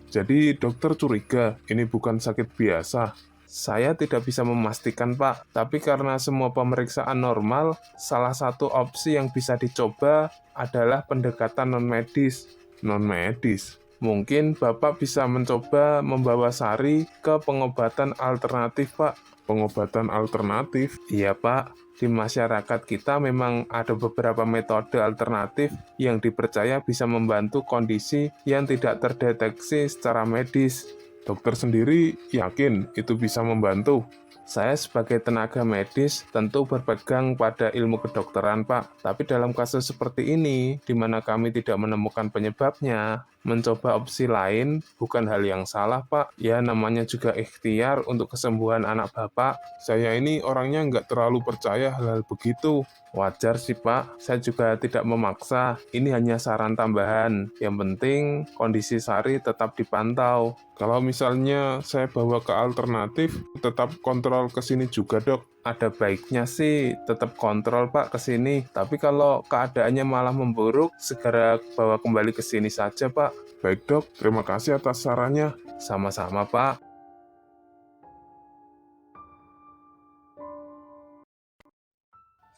Jadi dokter curiga ini bukan sakit biasa. Saya tidak bisa memastikan, Pak, tapi karena semua pemeriksaan normal, salah satu opsi yang bisa dicoba adalah pendekatan non-medis. Non-medis. Mungkin Bapak bisa mencoba membawa Sari ke pengobatan alternatif, Pak. Pengobatan alternatif? Iya, Pak. Di masyarakat kita memang ada beberapa metode alternatif yang dipercaya bisa membantu kondisi yang tidak terdeteksi secara medis. Dokter sendiri yakin itu bisa membantu? Saya sebagai tenaga medis tentu berpegang pada ilmu kedokteran, Pak. Tapi dalam kasus seperti ini, di mana kami tidak menemukan penyebabnya, mencoba opsi lain bukan hal yang salah, Pak. Ya, namanya juga ikhtiar untuk kesembuhan anak Bapak. Saya ini orangnya nggak terlalu percaya hal-hal begitu. Wajar sih, Pak. Saya juga tidak memaksa. Ini hanya saran tambahan. Yang penting, kondisi Sari tetap dipantau. Kalau misalnya saya bawa ke alternatif, tetap kontrol ke sini juga, Dok. Ada baiknya sih tetap kontrol, Pak, ke sini. Tapi kalau keadaannya malah memburuk, segera bawa kembali ke sini saja, Pak. Baik, Dok. Terima kasih atas sarannya. Sama-sama, Pak.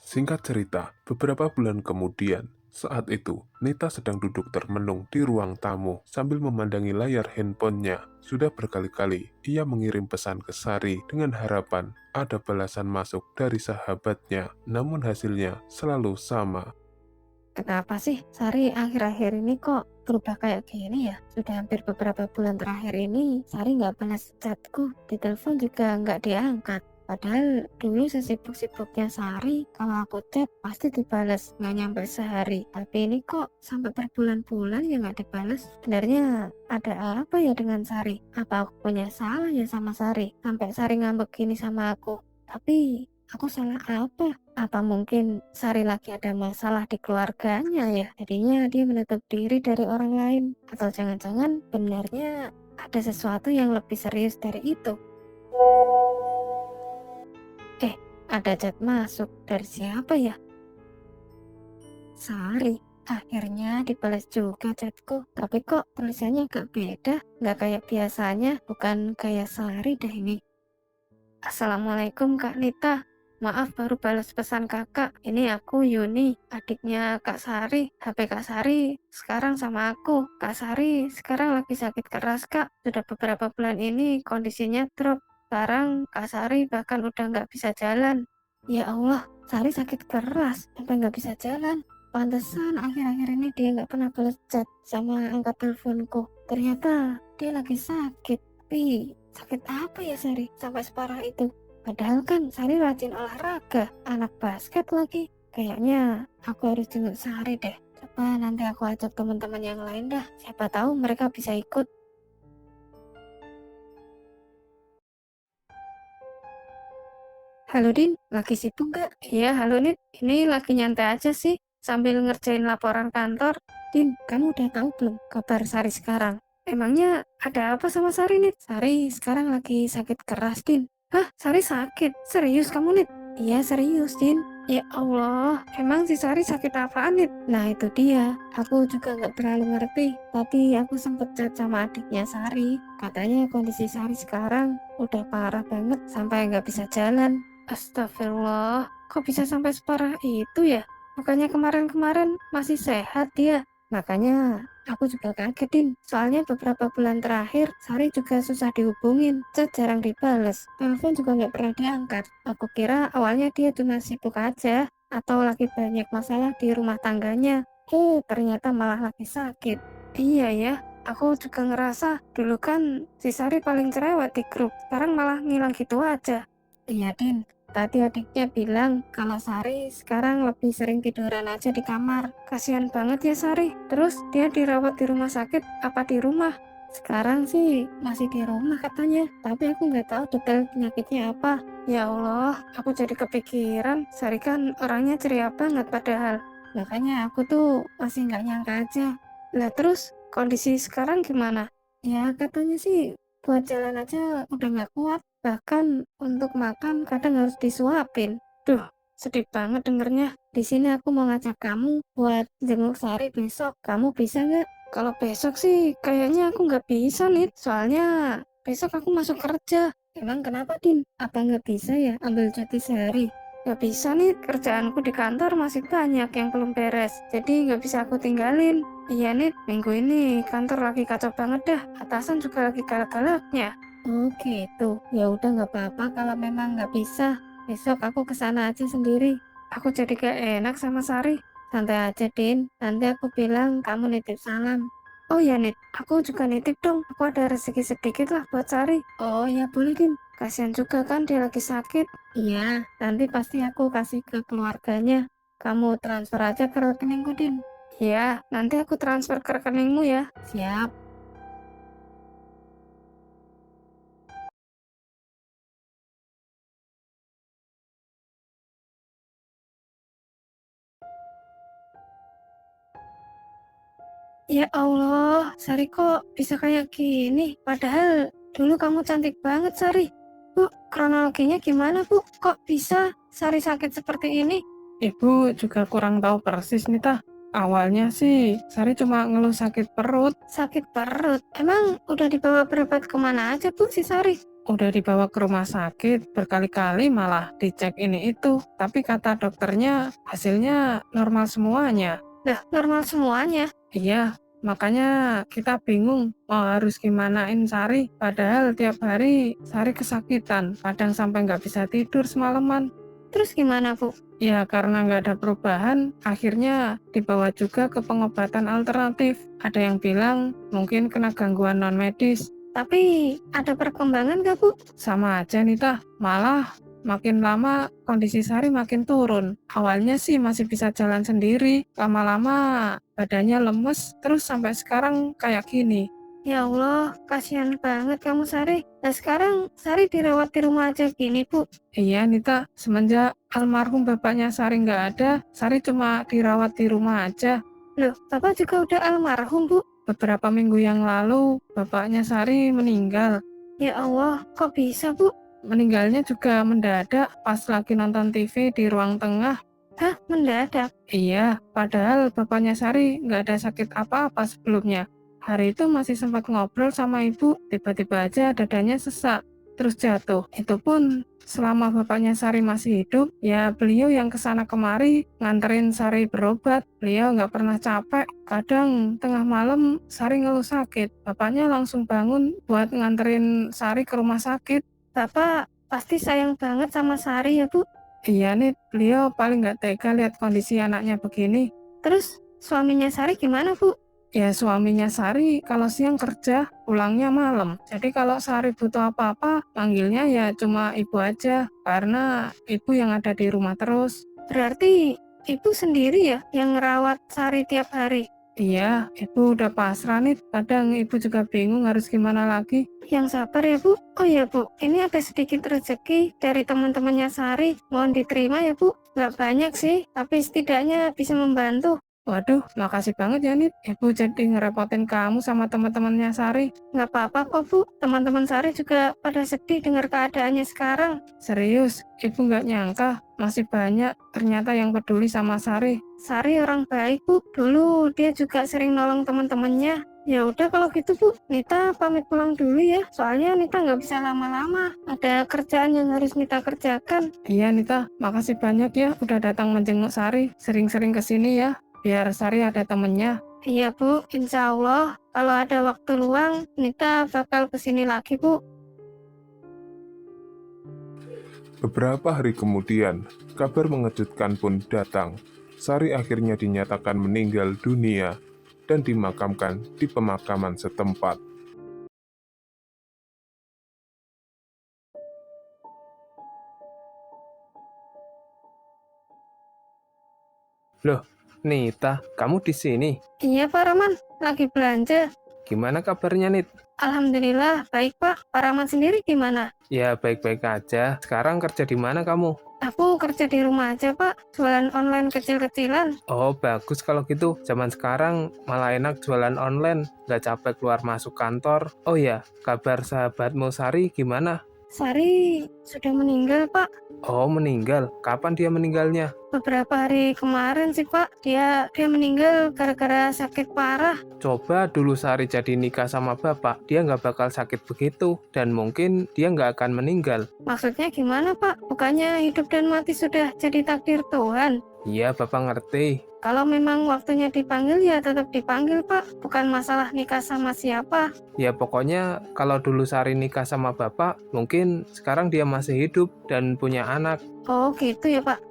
Singkat cerita, beberapa bulan kemudian, saat itu Nita sedang duduk termenung di ruang tamu sambil memandangi layar handphonenya. Sudah berkali-kali ia mengirim pesan ke Sari dengan harapan ada balasan masuk dari sahabatnya, namun hasilnya selalu sama. Kenapa sih Sari akhir-akhir ini kok berubah kayak gini ya? Sudah hampir beberapa bulan terakhir ini Sari nggak balas chatku, di telepon juga nggak diangkat. Padahal dulu sesibuk-sibuknya Sari, kalau aku chat pasti dibales, nggak nyampe sehari. Tapi ini kok sampai berbulan-bulan ya nggak dibales. Sebenarnya ada apa ya dengan Sari? Apa aku punya salah ya sama Sari? Sampai Sari ngambek gini sama aku. Tapi aku salah apa? Apa mungkin Sari lagi ada masalah di keluarganya ya? Jadinya dia menutup diri dari orang lain. Atau jangan-jangan benarnya ada sesuatu yang lebih serius dari itu. Ada chat masuk dari siapa ya? Sari. Akhirnya dibalas juga chatku, tapi kok tulisannya agak beda, nggak kayak biasanya, bukan kayak Sari deh ini. Assalamualaikum Kak Nita, maaf baru balas pesan kakak, ini aku Yuni, adiknya Kak Sari. HP Kak Sari sekarang sama aku. Kak Sari sekarang lagi sakit keras kak, sudah beberapa bulan ini kondisinya drop. Sekarang Kak Sari bahkan udah nggak bisa jalan. Ya Allah, Sari sakit keras sampai nggak bisa jalan. Pantesan akhir-akhir ini dia nggak pernah balas chat sama angkat teleponku. Ternyata dia lagi sakit. Tapi sakit apa ya Sari sampai separah itu? Padahal kan Sari rajin olahraga, anak basket lagi. Kayaknya aku harus jenguk Sari deh. Coba nanti aku ajak teman-teman yang lain dah. Siapa tahu mereka bisa ikut. Halo Din, lagi sibuk nggak? Iya, halo Nit. Ini lagi nyantai aja sih, sambil ngerjain laporan kantor. Din, kamu udah tahu belum kabar Sari sekarang? Emangnya ada apa sama Sari, Nit? Sari sekarang lagi sakit keras, Din. Hah, Sari sakit? Serius kamu, Nit? Iya, serius, Din. Ya Allah, emang si Sari sakit apaan, Nit? Nah, itu dia. Aku juga nggak terlalu ngerti. Tadi aku sempet chat sama adiknya Sari. Katanya kondisi Sari sekarang udah parah banget sampai nggak bisa jalan. Astagfirullah, kok bisa sampai separah itu ya? Bukannya kemarin-kemarin masih sehat dia? Makanya aku juga kaget, Din. Soalnya beberapa bulan terakhir, Sari juga susah dihubungin. Chat jarang dibales. Telepon juga nggak pernah diangkat. Aku kira awalnya dia cuma sibuk aja, atau lagi banyak masalah di rumah tangganya. Ternyata malah lagi sakit. Iya ya, aku juga ngerasa dulu kan si Sari paling cerewet di grup. Sekarang malah ngilang gitu aja. Iya, Din. Tadi adiknya bilang kalau Sari sekarang lebih sering tiduran aja di kamar. Kasihan banget ya Sari. Terus dia dirawat di rumah sakit apa di rumah? Sekarang sih masih di rumah katanya. Tapi aku nggak tahu detail penyakitnya apa. Ya Allah, aku jadi kepikiran. Sari kan orangnya ceria banget padahal. Makanya aku tuh masih nggak nyangka aja. Lah terus kondisi sekarang gimana? Ya katanya sih buat jalan aja udah nggak kuat. Bahkan untuk makan kadang harus disuapin. Duh, sedih banget dengernya. Di sini aku mau ngajak kamu buat jenguk Sari besok. Kamu bisa nggak? Kalau besok sih kayaknya aku nggak bisa nih. Soalnya besok aku masuk kerja. Emang kenapa, Din? Apa nggak bisa ya ambil cuti sehari? Nggak bisa nih, kerjaanku di kantor masih banyak yang belum beres. Jadi nggak bisa aku tinggalin. Iya nih, minggu ini kantor lagi kacau banget dah. Atasan juga lagi galak-galaknya. Oh gitu, ya udah nggak apa-apa kalau memang nggak bisa. Besok aku kesana aja sendiri. Aku jadi gak enak sama Sari. Santai aja, Din. Nanti aku bilang kamu nitip salam. Oh ya, Nit. Aku juga nitip dong. Aku ada rezeki sedikit lah buat Sari. Oh ya, boleh, Din. Kasihan juga kan dia lagi sakit. Iya, nanti pasti aku kasih ke keluarganya. Kamu transfer aja ke rekeningku, Din. Iya, nanti aku transfer ke rekeningmu ya. Siap. Ya Allah, Sari kok bisa kayak gini? Padahal dulu kamu cantik banget, Sari. Bu, kronologinya gimana, Bu? Kok bisa Sari sakit seperti ini? Ibu juga kurang tahu persis nih tah. Awalnya sih Sari cuma ngeluh sakit perut, Sakit perut. Emang udah dibawa berobat kemana aja, Bu, si Sari? udah dibawa ke rumah sakit berkali-kali malah dicek ini itu. Tapi kata dokternya hasilnya normal semuanya. Lah, normal semuanya. Iya, makanya kita bingung mau harus gimanain Sari. Padahal tiap hari Sari kesakitan, kadang sampai nggak bisa tidur semalaman. Terus gimana, Bu? Ya karena nggak ada perubahan, akhirnya dibawa juga ke pengobatan alternatif. Ada yang bilang mungkin kena gangguan non-medis. Tapi ada perkembangan gak, Bu? Sama aja nih tah, malah makin lama kondisi Sari makin turun. Awalnya sih masih bisa jalan sendiri, lama-lama badannya lemes, terus sampai sekarang kayak gini. Ya Allah, kasihan banget kamu, Sari. Nah, sekarang Sari dirawat di rumah aja gini, Bu. Iya Nita, semenjak almarhum bapaknya Sari nggak ada, Sari cuma dirawat di rumah aja. Loh, Bapak juga udah almarhum, Bu. Beberapa minggu yang lalu, bapaknya Sari meninggal. Ya Allah, kok bisa, Bu? Meninggalnya juga mendadak pas lagi nonton TV di ruang tengah. Hah, mendadak? Iya, padahal bapaknya Sari nggak ada sakit apa-apa sebelumnya. Hari itu masih sempat ngobrol sama ibu, tiba-tiba aja dadanya sesak, terus jatuh. Itu pun selama bapaknya Sari masih hidup, ya beliau yang kesana kemari nganterin Sari berobat. Beliau nggak pernah capek. Kadang tengah malam Sari ngeluh sakit, bapaknya langsung bangun buat nganterin Sari ke rumah sakit. Bapak pasti sayang banget sama Sari ya, Bu. Iya nih, beliau paling nggak tega lihat kondisi anaknya begini. Terus suaminya Sari gimana, Bu? Ya suaminya Sari kalau siang kerja, pulangnya malam. Jadi kalau Sari butuh apa-apa, panggilnya ya cuma ibu aja, karena ibu yang ada di rumah terus. Berarti ibu sendiri ya yang ngerawat Sari tiap hari? Iya, ibu udah pasrah nih, kadang ibu juga bingung harus gimana lagi. Yang sabar ya, Bu. Oh ya, Bu, ini ada sedikit rezeki dari teman-temannya Sari. Mohon diterima ya, Bu. Nggak banyak sih, tapi setidaknya bisa membantu. Waduh, makasih banget ya Nit, ibu jadi ngerepotin kamu sama teman-temannya Sari. Nggak apa-apa kok, Bu. Teman-teman Sari juga pada sedih dengar keadaannya sekarang. Serius, ibu nggak nyangka masih banyak ternyata yang peduli sama Sari. Sari orang baik, Bu. Dulu dia juga sering nolong teman-temannya. Ya udah kalau gitu, Bu. Nita pamit pulang dulu ya. Soalnya Nita nggak bisa lama-lama. Ada kerjaan yang harus Nita kerjakan. Iya Nita, makasih banyak ya udah datang menjenguk Sari. Sering-sering kesini ya, biar Sari ada temennya. Iya, Bu. Insya Allah kalau ada waktu luang, Nita bakal kesini lagi, Bu. Beberapa hari kemudian, kabar mengejutkan pun datang. Sari akhirnya dinyatakan meninggal dunia dan dimakamkan di pemakaman setempat. Loh, Nita, kamu di sini? Iya, Pak Rahman. Lagi belanja. Gimana kabarnya, Nit? Alhamdulillah, baik, Pak. Pak Rahman sendiri gimana? Ya, baik-baik aja. Sekarang kerja di mana kamu? Aku kerja di rumah aja, Pak. Jualan online kecil-kecilan. Oh, bagus kalau gitu. Zaman sekarang malah enak jualan online. Nggak capek keluar masuk kantor. Oh ya, kabar sahabatmu Sari gimana? Sari sudah meninggal, Pak. Oh, meninggal. Kapan dia meninggalnya? Beberapa hari kemarin sih, Pak. Dia meninggal gara-gara sakit parah. Coba dulu Sari jadi nikah sama bapak, dia nggak bakal sakit begitu. Dan mungkin dia nggak akan meninggal. Maksudnya gimana, Pak? Bukannya hidup dan mati sudah jadi takdir Tuhan? Iya, bapak ngerti. Kalau memang waktunya dipanggil ya tetap dipanggil, Pak. Bukan masalah nikah sama siapa. Ya pokoknya kalau dulu Sari nikah sama bapak, mungkin sekarang dia masih hidup dan punya anak. Oh gitu ya, Pak.